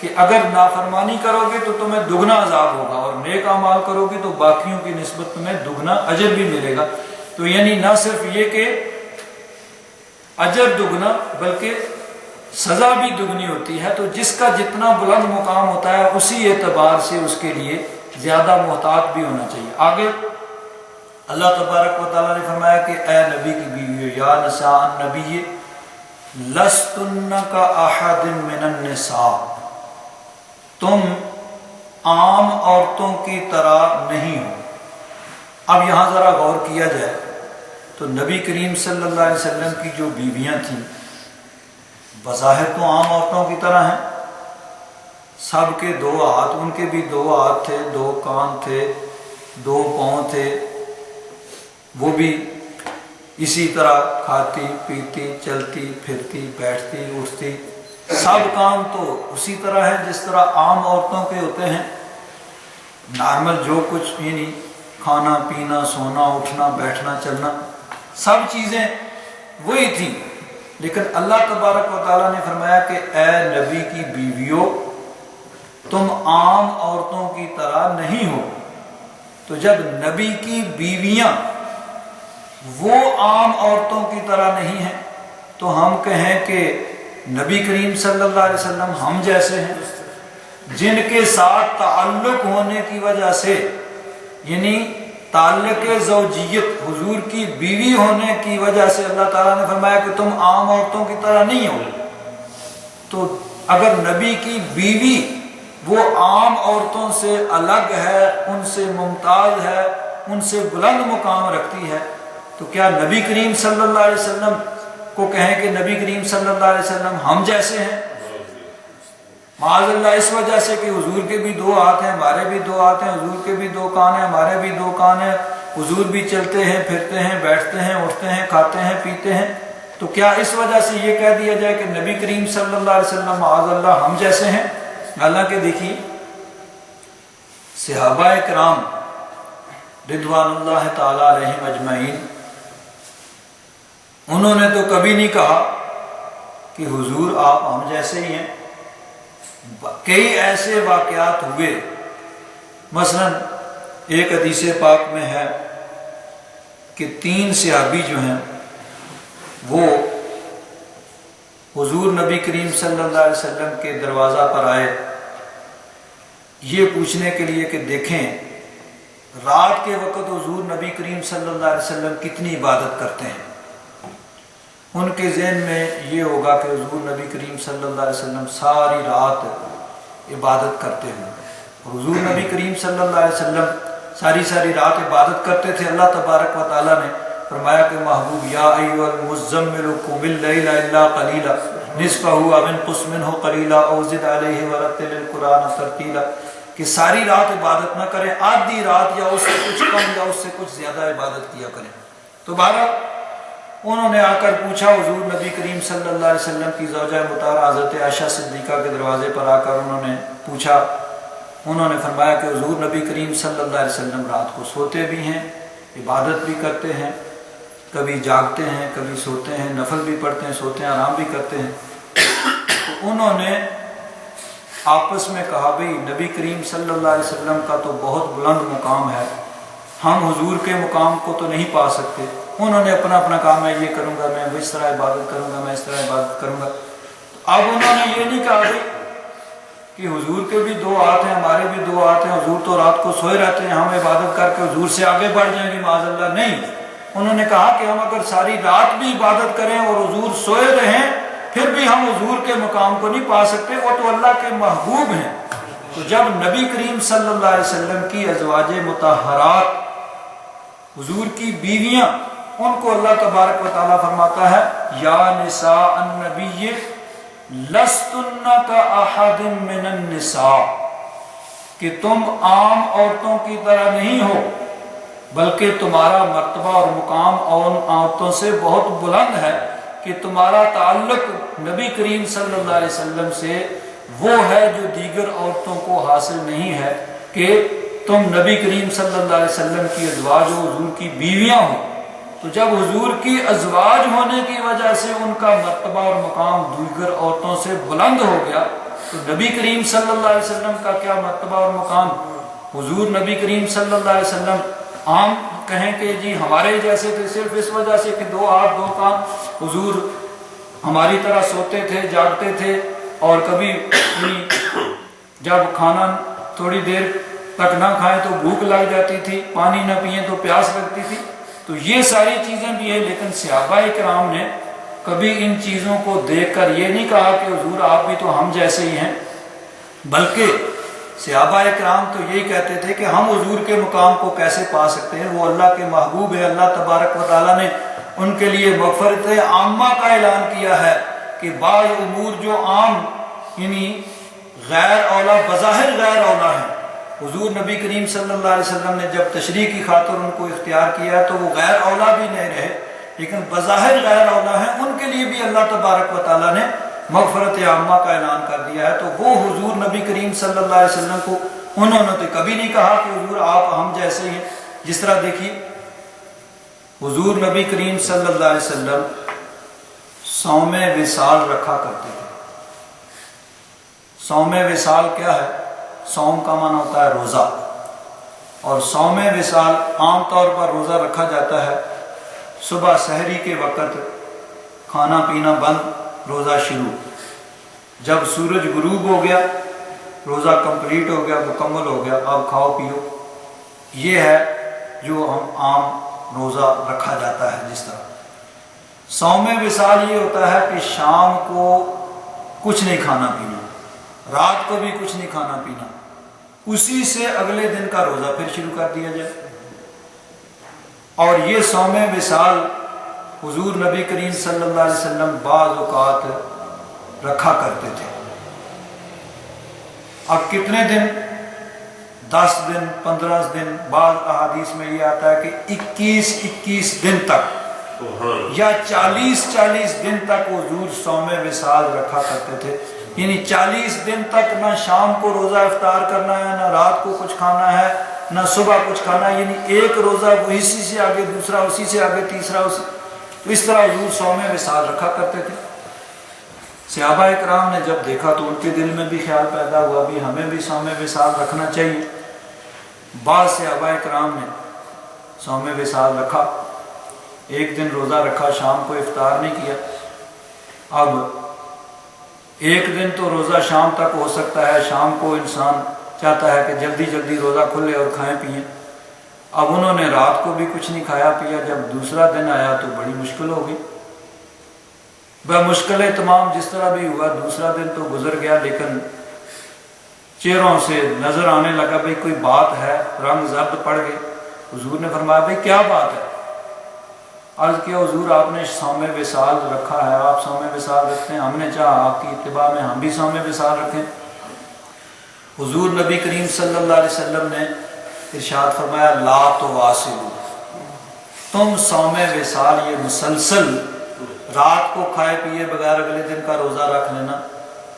کہ اگر نافرمانی کرو گے تو تمہیں دگنا عذاب ہوگا، اور نیک اعمال کرو گے تو باقیوں کی نسبت تمہیں دگنا اجر بھی ملے گا۔ تو یعنی نہ صرف یہ کہ اجر دگنا بلکہ سزا بھی دگنی ہوتی ہے۔ تو جس کا جتنا بلند مقام ہوتا ہے اسی اعتبار سے اس کے لیے زیادہ محتاط بھی ہونا چاہیے۔ آگے اللہ تبارک و تعالیٰ نے فرمایا کہ اے نبی کی بیویوں، یا نساء النبی لستن کاحد من النساء، تم عام عورتوں کی طرح نہیں ہو۔ اب یہاں ذرا غور کیا جائے تو نبی کریم صلی اللہ علیہ وسلم کی جو بیویاں تھیں بظاہر تو عام عورتوں کی طرح ہیں، سب کے دو ہاتھ، ان کے بھی دو ہاتھ تھے، دو کان تھے، دو پاؤں تھے، وہ بھی اسی طرح کھاتی پیتی چلتی پھرتی بیٹھتی اٹھتی، سب کام تو اسی طرح ہے جس طرح عام عورتوں کے ہوتے ہیں، نارمل جو کچھ یعنی کھانا پینا سونا اٹھنا بیٹھنا چلنا سب چیزیں وہی تھیں، لیکن اللہ تبارک و تعالیٰ نے فرمایا کہ اے نبی کی بیویوں تم عام عورتوں کی طرح نہیں ہو۔ تو جب نبی کی بیویاں وہ عام عورتوں کی طرح نہیں ہیں تو ہم کہیں کہ نبی کریم صلی اللہ علیہ وسلم ہم جیسے ہیں، جن کے ساتھ تعلق ہونے کی وجہ سے یعنی تعلق زوجیت حضور کی بیوی ہونے کی وجہ سے اللہ تعالیٰ نے فرمایا کہ تم عام عورتوں کی طرح نہیں ہو۔ تو اگر نبی کی بیوی وہ عام عورتوں سے الگ ہے، ان سے ممتاز ہے، ان سے بلند مقام رکھتی ہے، تو کیا نبی کریم صلی اللہ علیہ وسلم کو کہیں کہ نبی کریم صلی اللہ علیہ وسلم ہم جیسے ہیں؟ معاذ اللہ، اس وجہ سے کہ حضور کے بھی دو ہاتھ ہیں، ہمارے بھی دو ہاتھ ہیں، حضور کے بھی دو کان ہیں، ہمارے بھی دو کان ہیں، حضور بھی چلتے ہیں پھرتے ہیں بیٹھتے ہیں اٹھتے ہیں کھاتے ہیں پیتے ہیں، تو کیا اس وجہ سے یہ کہہ دیا جائے کہ نبی کریم صلی اللہ علیہ وسلم معاذ اللہ ہم جیسے ہیں؟ حالانکہ دیکھیے صحابہ کرام رضوان اللہ تعالی علیہم اجمعین انہوں نے تو کبھی نہیں کہا کہ حضور آپ ہم جیسے ہی ہیں۔ کئی ایسے واقعات ہوئے، مثلا ایک حدیث پاک میں ہے کہ 3 صحابی جو ہیں وہ حضور نبی کریم صلی اللہ علیہ وسلم کے دروازہ پر آئے یہ پوچھنے کے لیے کہ دیکھیں رات کے وقت حضور نبی کریم صلی اللہ علیہ وسلم کتنی عبادت کرتے ہیں۔ ان کے ذہن میں یہ ہوگا کہ حضور نبی کریم صلی اللہ علیہ وسلم ساری رات عبادت کرتے ہیں، اور حضور نبی کریم صلی اللہ علیہ وسلم ساری رات عبادت کرتے تھے۔ اللہ تبارک و تعالیٰ نے فرمایا کہ محبوب یا ایھا المزمل قم اللیل الا قلیلا نصفہ او انقص منہ قلیلا او زد علیہ ورتل القرآن ترتیلا، کہ ساری رات عبادت نہ کریں، آدھی رات یا اس سے کچھ کم یا اس سے کچھ زیادہ عبادت کیا کریں۔ تو بہرحال انہوں نے آ کر پوچھا حضور نبی کریم صلی اللہ علیہ وسلم کی زوجہ مطہرہ حضرت عائشہ صدیقہ کے دروازے پر آ کر انہوں نے پوچھا، انہوں نے فرمایا کہ حضور نبی کریم صلی اللہ علیہ وسلم رات کو سوتے بھی ہیں عبادت بھی کرتے ہیں، کبھی جاگتے ہیں کبھی سوتے ہیں، نفل بھی پڑھتے ہیں سوتے ہیں آرام بھی کرتے ہیں۔ تو انہوں نے آپس میں کہا بھئی نبی کریم صلی اللہ علیہ وسلم کا تو بہت بلند مقام ہے، ہم حضور کے مقام کو تو نہیں پا سکتے۔ انہوں نے اپنا کہا میں یہ کروں گا، میں اس طرح عبادت کروں گا، میں اس طرح عبادت کروں گا۔ اب انہوں نے یہ نہیں کہا کہ حضور کے بھی 2 ہاتھ ہیں ہمارے بھی 2 ہاتھ ہیں، حضور تو رات کو سوئے رہتے ہیں، ہم عبادت کر کے حضور سے آگے بڑھ جائیں گے معاذ اللہ، نہیں۔ انہوں نے کہا کہ ہم اگر ساری رات بھی عبادت کریں اور حضور سوئے رہیں پھر بھی ہم حضور کے مقام کو نہیں پا سکتے، وہ تو اللہ کے محبوب ہیں۔ تو جب نبی کریم صلی اللہ علیہ وسلم کی ازواج مطہرات حضور کی بیویاں، ان کو اللہ تبارک و تعالیٰ فرماتا ہے یا نساء النبی لستن کاحد من النساء، کہ تم عام عورتوں کی طرح نہیں ہو بلکہ تمہارا مرتبہ اور مقام ان عورتوں سے بہت بلند ہے، کہ تمہارا تعلق نبی کریم صلی اللہ علیہ وسلم سے وہ ہے جو دیگر عورتوں کو حاصل نہیں ہے، کہ تم نبی کریم صلی اللہ علیہ وسلم کی ازواج ہو، حضور کی بیویاں ہو۔ تو جب حضور کی ازواج ہونے کی وجہ سے ان کا مرتبہ اور مقام دیگر عورتوں سے بلند ہو گیا، تو نبی کریم صلی اللہ علیہ وسلم کا کیا مرتبہ اور مقام؟ حضور نبی کریم صلی اللہ علیہ وسلم عام کہیں کہ جی ہمارے جیسے تھے صرف اس وجہ سے کہ 2 ہاتھ 2 کان، حضور ہماری طرح سوتے تھے جاگتے تھے، اور کبھی جب کھانا تھوڑی دیر تک نہ کھائیں تو بھوک لگ جاتی تھی، پانی نہ پئیں تو پیاس لگتی تھی۔ تو یہ ساری چیزیں بھی ہیں، لیکن صحابہ کرام نے کبھی ان چیزوں کو دیکھ کر یہ نہیں کہا کہ حضور آپ بھی تو ہم جیسے ہی ہیں، بلکہ صحابہ کرام تو یہی کہتے تھے کہ ہم حضور کے مقام کو کیسے پا سکتے ہیں، وہ اللہ کے محبوب ہے۔ اللہ تبارک و تعالیٰ نے ان کے لیے مغفرت عامہ کا اعلان کیا ہے کہ بعض امور جو عام یعنی غیر اولا بظاہر غیر اولا ہیں، حضور نبی کریم صلی اللہ علیہ وسلم نے جب تشریح کی خاطر ان کو اختیار کیا تو وہ غیر اولا بھی نہیں رہے، لیکن بظاہر غیر اولا ہیں، ان کے لیے بھی اللہ تبارک و تعالیٰ نے مغفرت عامہ کا اعلان کر دیا ہے، تو وہ حضور نبی کریم صلی اللہ علیہ وسلم کو انہوں نے تو کبھی نہیں کہا کہ حضور آپ ہم جیسے ہی ہیں۔ جس طرح دیکھیے حضور نبی کریم صلی اللہ علیہ وسلم صوم وصال رکھا کرتے تھے۔ صوم وصال کیا ہے؟ صوم کا معنی ہوتا ہے روزہ، اور صوم وصال عام طور پر روزہ رکھا جاتا ہے صبح سحری کے وقت، کھانا پینا بند، روزہ شروع۔ جب سورج غروب ہو گیا روزہ کمپلیٹ ہو گیا، مکمل ہو گیا، اب کھاؤ پیو۔ یہ ہے جو ہم عام روزہ رکھا جاتا ہے۔ جس طرح صوم وصال یہ ہوتا ہے کہ شام کو کچھ نہیں کھانا پینا، رات کو بھی کچھ نہیں کھانا پینا، اسی سے اگلے دن کا روزہ پھر شروع کر دیا جائے۔ اور یہ صوم وصال حضور نبی کریم صلی اللہ علیہ وسلم بعض اوقات رکھا کرتے تھے۔ اب کتنے دن؟ 10 دن، 15 دن، بعض احادیث میں یہ آتا ہے کہ 21 دن تک یا 40 دن تک حضور صوم وصال رکھا کرتے تھے۔ یعنی 40 دن تک نہ شام کو روزہ افطار کرنا ہے، نہ رات کو کچھ کھانا ہے، نہ صبح کچھ کھانا ہے۔ یعنی ایک روزہ وہ اسی سے آگے دوسرا، اسی سے آگے تیسرا، تو اس طرح حضور صوم وصال رکھا کرتے تھے۔ صحابہ کرام نے جب دیکھا تو ان کے دل میں بھی خیال پیدا ہوا بھی ہمیں بھی صوم وصال رکھنا چاہیے۔ بعض صحابہ کرام نے صوم وصال رکھا، ایک دن روزہ رکھا، شام کو افطار نہیں کیا۔ اب ایک دن تو روزہ شام تک ہو سکتا ہے، شام کو انسان چاہتا ہے کہ جلدی جلدی روزہ کھلے اور کھائیں پئیں۔ اب انہوں نے رات کو بھی کچھ نہیں کھایا پیا، جب دوسرا دن آیا تو بڑی مشکل ہو گئی۔ مشکلیں تمام جس طرح بھی ہوا، دوسرا دن تو گزر گیا، لیکن چہروں سے نظر آنے لگا بھئی کوئی بات ہے، رنگ زرد پڑ گئے۔ حضور نے فرمایا بھئی کیا بات ہے؟ عرض کیا حضور آپ نے صوم وصال رکھا ہے، آپ صوم وصال رکھتے ہیں، ہم نے چاہا آپ کی اتباع میں ہم بھی صوم وصال رکھیں۔ حضور نبی کریم صلی اللہ علیہ وسلم نے ارشاد فرمایا لا تواصلوا، تم صوم وصال یہ مسلسل رات کو کھائے پیے بغیر اگلے دن کا روزہ رکھ لینا،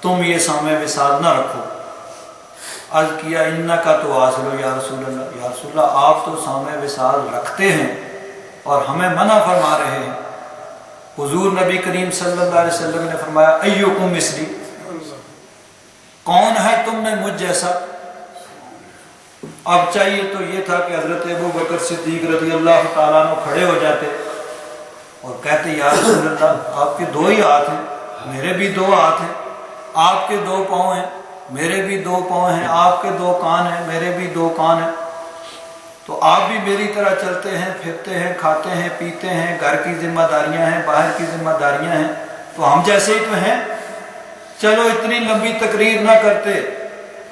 تم یہ صوم وصال نہ رکھو۔ عرض کیا انکا تواصلوا یا رسول اللہ، یا رسول اللہ آپ تو صوم وصال رکھتے ہیں اور ہمیں منع فرما رہے ہیں۔ حضور نبی کریم صلی اللہ علیہ وسلم نے فرمایا ایکم مثلی، کون ہے تم میں مجھ جیسا؟ اب چاہیے تو یہ تھا کہ حضرت ابو بکر صدیق رضی اللہ تعالیٰ عنہ کھڑے ہو جاتے اور کہتے یا رسول اللہ آپ کے 2 ہی ہاتھ ہیں، میرے بھی 2 ہاتھ ہیں، آپ کے 2 پاؤں ہیں، میرے بھی 2 پاؤں ہیں، آپ کے 2 کان ہیں، میرے بھی 2 کان ہیں، تو آپ بھی میری طرح چلتے ہیں، پھرتے ہیں، کھاتے ہیں، پیتے ہیں، گھر کی ذمہ داریاں ہیں، باہر کی ذمہ داریاں ہیں، تو ہم جیسے ہی تو ہیں۔ چلو اتنی لمبی تقریر نہ کرتے،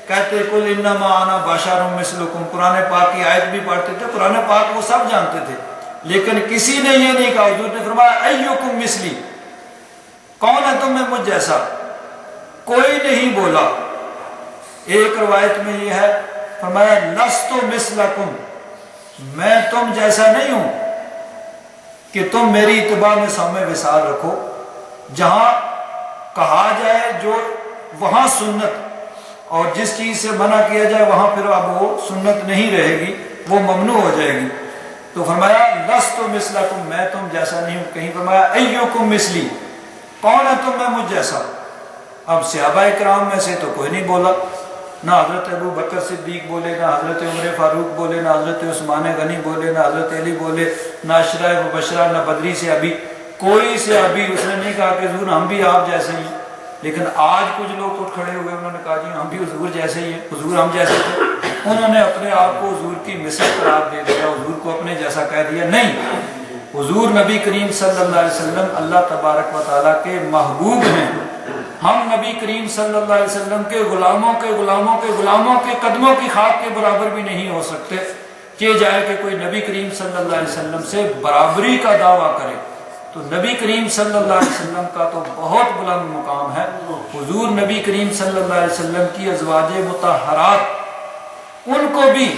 کہتے قل انما انا بشر مثلکم، قرآن پاک کی آیت بھی پڑھتے تھے، قرآن پاک وہ سب جانتے تھے، لیکن کسی نے یہ نہیں کہا۔ حضور نے فرمایا ایکم مثلی، کون ہے تم میں مجھ جیسا؟ کوئی نہیں بولا۔ ایک روایت میں یہ ہے فرمایا لست مثلکم، میں تم جیسا نہیں ہوں کہ تم میری اتباع میں صوم وصال رکھو۔ جہاں کہا جائے جو وہاں سنت، اور جس چیز سے منع کیا جائے وہاں پھر اب وہ سنت نہیں رہے گی، وہ ممنوع ہو جائے گی۔ تو فرمایا لست مثلکم، میں تم جیسا نہیں ہوں۔ کہیں فرمایا ایکم مثلی، کون ہے تم میں مجھ جیسا؟ اب صحابہ کرام میں سے تو کوئی نہیں بولا، نہ حضرت ابو بکر صدیق بولے، نہ حضرت عمر فاروق بولے، نہ حضرت عثمان غنی بولے، نہ حضرت علی بولے، نہ عشرہ مبشرہ، نہ بدری سے ابھی کوئی سے ابھی اس نے نہیں کہا کہ حضور ہم بھی آپ جیسے ہی ہیں۔ لیکن آج کچھ لوگ اٹھ کھڑے ہوئے، انہوں نے کہا جی ہم بھی حضور جیسے ہی ہیں، حضور ہم جیسے تھے۔ انہوں نے اپنے آپ کو حضور کی مثل قرار دے دیا، حضور کو اپنے جیسا کہہ دیا۔ نہیں، حضور نبی کریم صلی اللہ علیہ وسلم اللہ تبارک و تعالیٰ کے محبوب ہیں۔ ہم نبی کریم صلی اللہ علیہ وسلم کے غلاموں کے غلاموں کے غلاموں کے قدموں کی خاک کے برابر بھی نہیں ہو سکتے کہ جائے کہ کوئی نبی کریم صلی اللہ علیہ وسلم سے برابری کا دعویٰ کرے۔ تو نبی کریم صلی اللہ علیہ وسلم کا تو بہت بلند مقام ہے۔ حضور نبی کریم صلی اللہ علیہ وسلم کی ازواج مطہرات، ان کو بھی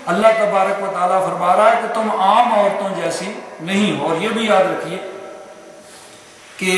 اللہ تبارک و تعالیٰ فرما رہا ہے کہ تم عام عورتوں جیسی نہیں ہو۔ اور یہ بھی یاد رکھیے کہ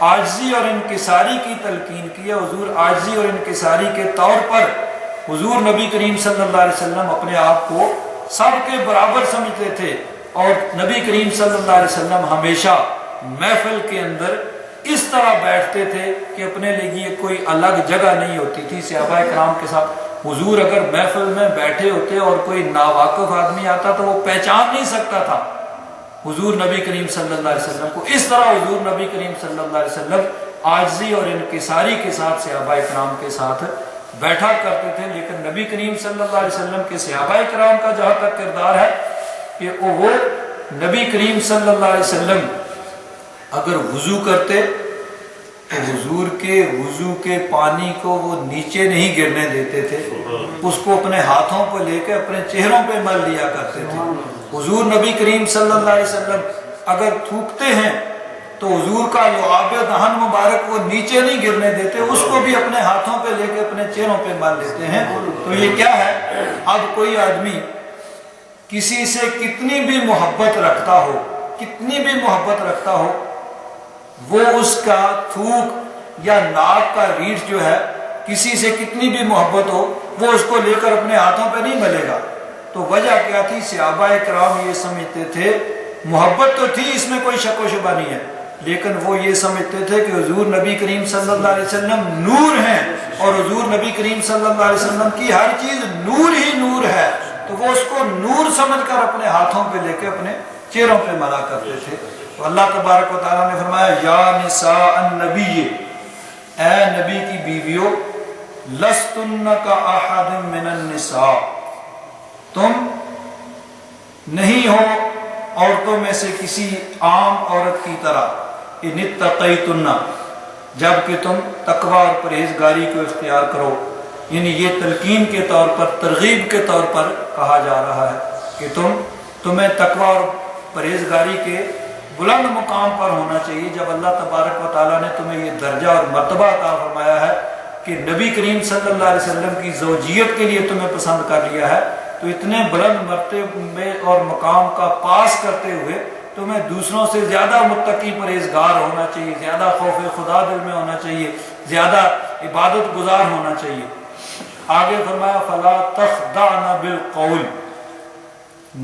عاجزی اور انکساری کی تلقین کی ہے۔ حضور عاجزی اور انکساری کے طور پر حضور نبی کریم صلی اللہ علیہ وسلم اپنے آپ کو سب کے برابر سمجھتے تھے، اور نبی کریم صلی اللہ علیہ وسلم ہمیشہ محفل کے اندر اس طرح بیٹھتے تھے کہ اپنے لیے کوئی الگ جگہ نہیں ہوتی تھی صحابہ کرام کے ساتھ۔ حضور اگر محفل میں بیٹھے ہوتے اور کوئی ناواقف آدمی آتا تو وہ پہچان نہیں سکتا تھا حضور نبی کریم صلی اللہ علیہ وسلم کو۔ اس طرح حضور نبی کریم صلی اللہ علیہ وسلم عاجزی اور انکساری کے ساتھ صحابہ کرام کے ساتھ بیٹھا کرتے تھے۔ لیکن نبی کریم صلی اللہ علیہ وسلم کے صحابہ کرام کا جہاں تک کردار ہے کہ وہ نبی کریم صلی اللہ علیہ وسلم اگر وضو کرتے تو حضور کے وضو کے پانی کو وہ نیچے نہیں گرنے دیتے تھے، اس کو اپنے ہاتھوں پہ لے کے اپنے چہروں پہ مل لیا کرتے تھے۔ حضور نبی کریم صلی اللہ علیہ وسلم اگر تھوکتے ہیں تو حضور کا لعاب دہن مبارک وہ نیچے نہیں گرنے دیتے، اس کو بھی اپنے ہاتھوں پہ لے کے اپنے چہروں پہ مل لیتے ہیں۔ تو یہ کیا ہے؟ اب کوئی آدمی کسی سے کتنی بھی محبت رکھتا ہو، کتنی بھی محبت رکھتا ہو، وہ اس کا تھوک یا ناک کا ریڑھ جو ہے، کسی سے کتنی بھی محبت ہو وہ اس کو لے کر اپنے ہاتھوں پہ نہیں ملے گا۔ تو وجہ کیا تھی؟ صحابہ کرام یہ سمجھتے تھے، محبت تو تھی، اس میں کوئی شک و شبہ نہیں ہے، لیکن وہ یہ سمجھتے تھے کہ حضور نبی کریم صلی اللہ علیہ وسلم نور ہیں، اور حضور نبی کریم صلی اللہ علیہ وسلم کی ہر چیز نور ہی نور ہے، تو وہ اس کو نور سمجھ کر اپنے ہاتھوں پہ لے کے اپنے چہروں پہ ملا کرتے تھے۔ تو اللہ تبارک و تعالیٰ نے فرمایا یا نساء النبی، اے نبی کی بیویوں، لستن کا احد من النساء، تم نہیں ہو عورتوں میں سے کسی عام عورت کی طرح، ان اتقیتن، جب کہ تم تقوی اور پرہیزگاری کو اختیار کرو۔ یعنی یہ تلقین کے طور پر، ترغیب کے طور پر کہا جا رہا ہے کہ تمہیں تقوی اور پرہیزگاری کے بلند مقام پر ہونا چاہیے۔ جب اللہ تبارک و تعالیٰ نے تمہیں یہ درجہ اور مرتبہ عطا فرمایا ہے کہ نبی کریم صلی اللہ علیہ وسلم کی زوجیت کے لیے تمہیں پسند کر لیا ہے، تو اتنے بلند مرتبے اور مقام کا پاس کرتے ہوئے تمہیں دوسروں سے زیادہ متقی پرہیزگار ہونا چاہیے، زیادہ خوف خدا دل میں ہونا چاہیے، زیادہ عبادت گزار ہونا چاہیے۔ آگے فرمایا فلا تخضعن بالقول،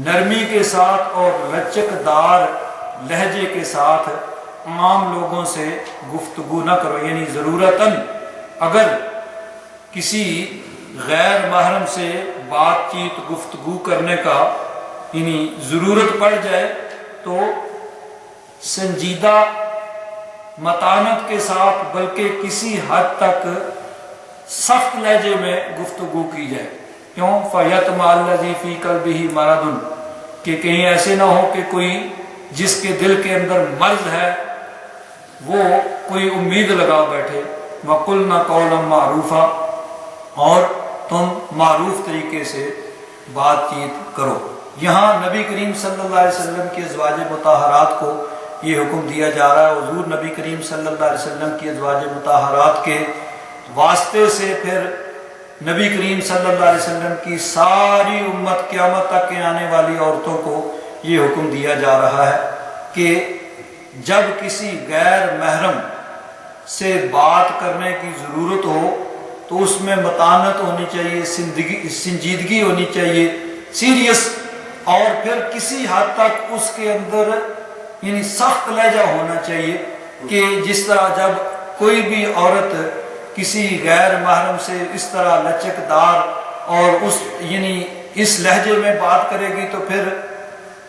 نرمی کے ساتھ اور لچک دار لہجے کے ساتھ عام لوگوں سے گفتگو نہ کرو۔ یعنی ضرورتاً اگر کسی غیر محرم سے بات چیت گفتگو کرنے کا یعنی ضرورت پڑ جائے تو سنجیدہ متانت کے ساتھ، بلکہ کسی حد تک سخت لہجے میں گفتگو کی جائے۔ کیوں؟ فَيَطْمَعَ الَّذِي فِي قَلْبِهِ مَرَضٌ، کہ کہیں ایسے نہ ہو کہ کوئی جس کے دل کے اندر مرض ہے وہ کوئی امید لگا بیٹھے۔ وَقُلْنَا قَوْلًا مَعْرُوفًا، اور تم معروف طریقے سے بات چیت کرو۔ یہاں نبی کریم صلی اللہ علیہ وسلم کے ازواج مطہرات کو یہ حکم دیا جا رہا ہے۔ حضور نبی کریم صلی اللہ علیہ وسلم کی ازواج مطہرات کے واسطے سے پھر نبی کریم صلی اللہ علیہ وسلم کی ساری امت قیامت تک کے آنے والی عورتوں کو یہ حکم دیا جا رہا ہے کہ جب کسی غیر محرم سے بات کرنے کی ضرورت ہو تو اس میں متانت ہونی چاہیے، سنجیدگی ہونی چاہیے، سیریس، اور پھر کسی حد تک اس کے اندر یعنی سخت لہجہ ہونا چاہیے کہ جس طرح جب کوئی بھی عورت کسی غیر محرم سے اس طرح لچکدار اور اس لہجے میں بات کرے گی تو پھر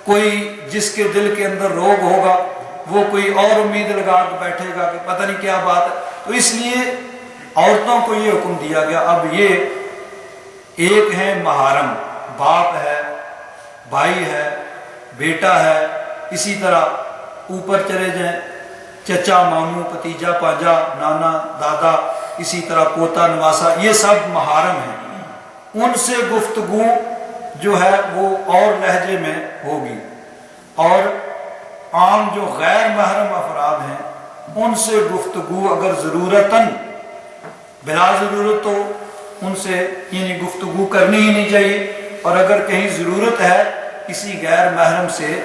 کوئی جس کے دل کے اندر روگ ہوگا وہ کوئی اور امید لگا کے بیٹھے گا کہ پتہ نہیں کیا بات ہے۔ تو اس لیے عورتوں کو یہ حکم دیا گیا۔ اب یہ ایک ہے محرم، باپ ہے، بھائی ہے، بیٹا ہے، اسی طرح اوپر چلے جائیں چچا، ماموں، بھتیجا، پاجا، نانا، دادا، اسی طرح پوتا، نواسا، یہ سب محرم ہیں۔ ان سے گفتگو جو ہے وہ اور لہجے میں ہوگی، اور عام جو غیر محرم افراد ہیں ان سے گفتگو اگر ضرورتاً بلا ضرورت تو ان سے یعنی گفتگو کرنی ہی نہیں چاہیے، اور اگر کہیں ضرورت ہے کسی غیر محرم سے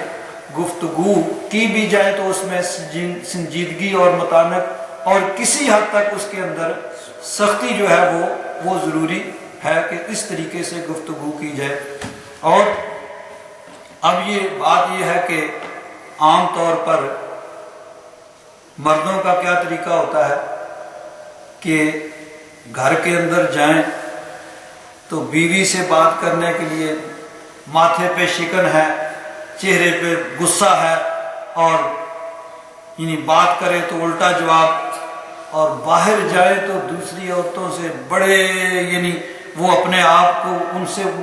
گفتگو کی بھی جائے تو اس میں سنجیدگی اور متانت اور کسی حد تک اس کے اندر سختی جو ہے وہ ضروری ہے کہ اس طریقے سے گفتگو کی جائے۔ اور اب یہ بات یہ ہے کہ عام طور پر مردوں کا کیا طریقہ ہوتا ہے کہ گھر کے اندر جائیں تو بیوی سے بات کرنے کے لیے ماتھے پہ شکن ہے، چہرے پہ غصہ ہے، اور یعنی بات کرے تو الٹا جواب، اور باہر جائے تو دوسری عورتوں سے بڑے یعنی وہ اپنے آپ کو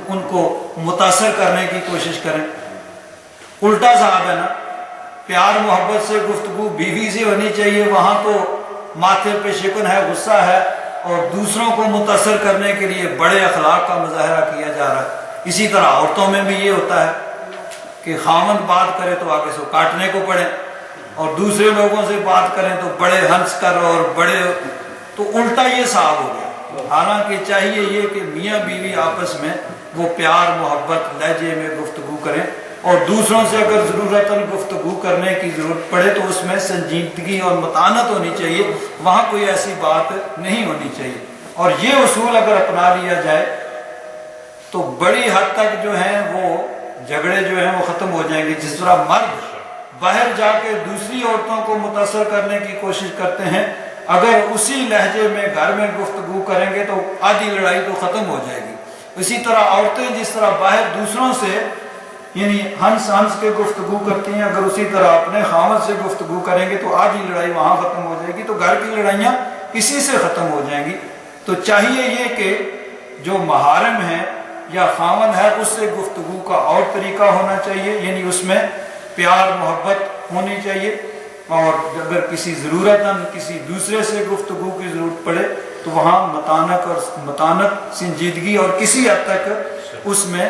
ان کو متاثر کرنے کی کوشش کریں۔ الٹا صاحب ہے نا، پیار محبت سے گفتگو بیوی سے ہونی چاہیے، وہاں تو ماتھے پہ شکن ہے، غصہ ہے، اور دوسروں کو متاثر کرنے کے لیے بڑے اخلاق کا مظاہرہ کیا جا رہا ہے۔ اسی طرح عورتوں میں بھی یہ ہوتا ہے کہ خاوند بات کرے تو آگے سے کاٹنے کو پڑے، اور دوسرے لوگوں سے بات کریں تو بڑے ہنس کر اور بڑے، تو الٹا یہ صاحب ہو گیا۔ حالانکہ چاہیے یہ کہ میاں بیوی آپس میں وہ پیار محبت لہجے میں گفتگو کریں، اور دوسروں سے اگر ضرورتاً گفتگو کرنے کی ضرورت پڑے تو اس میں سنجیدگی اور متانت ہونی چاہیے، وہاں کوئی ایسی بات نہیں ہونی چاہیے۔ اور یہ اصول اگر اپنا لیا جائے تو بڑی حد تک جو ہیں وہ جھگڑے جو ہیں وہ ختم ہو جائیں گے۔ جس طرح مرد باہر جا کے دوسری عورتوں کو متاثر کرنے کی کوشش کرتے ہیں، اگر اسی لہجے میں گھر میں گفتگو کریں گے تو آدھی لڑائی تو ختم ہو جائے گی۔ اسی طرح عورتیں جس طرح باہر دوسروں سے یعنی ہنس کے گفتگو کرتی ہیں، اگر اسی طرح اپنے خاوند سے گفتگو کریں گے تو آدھی لڑائی وہاں ختم ہو جائے گی، تو گھر کی لڑائیاں اسی سے ختم ہو جائیں گی۔ تو چاہیے یہ کہ جو محارم ہے یا خاوند ہے اس سے گفتگو کا اور طریقہ ہونا چاہیے، یعنی اس میں پیار محبت ہونی چاہیے، اور اگر کسی ضرورتاً کسی دوسرے سے گفتگو کی ضرورت پڑے تو وہاں متانت سنجیدگی اور کسی حد تک اس میں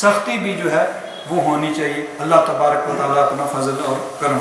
سختی بھی جو ہے وہ ہونی چاہیے۔ اللہ تبارک و تعالیٰ اپنا فضل اور کرم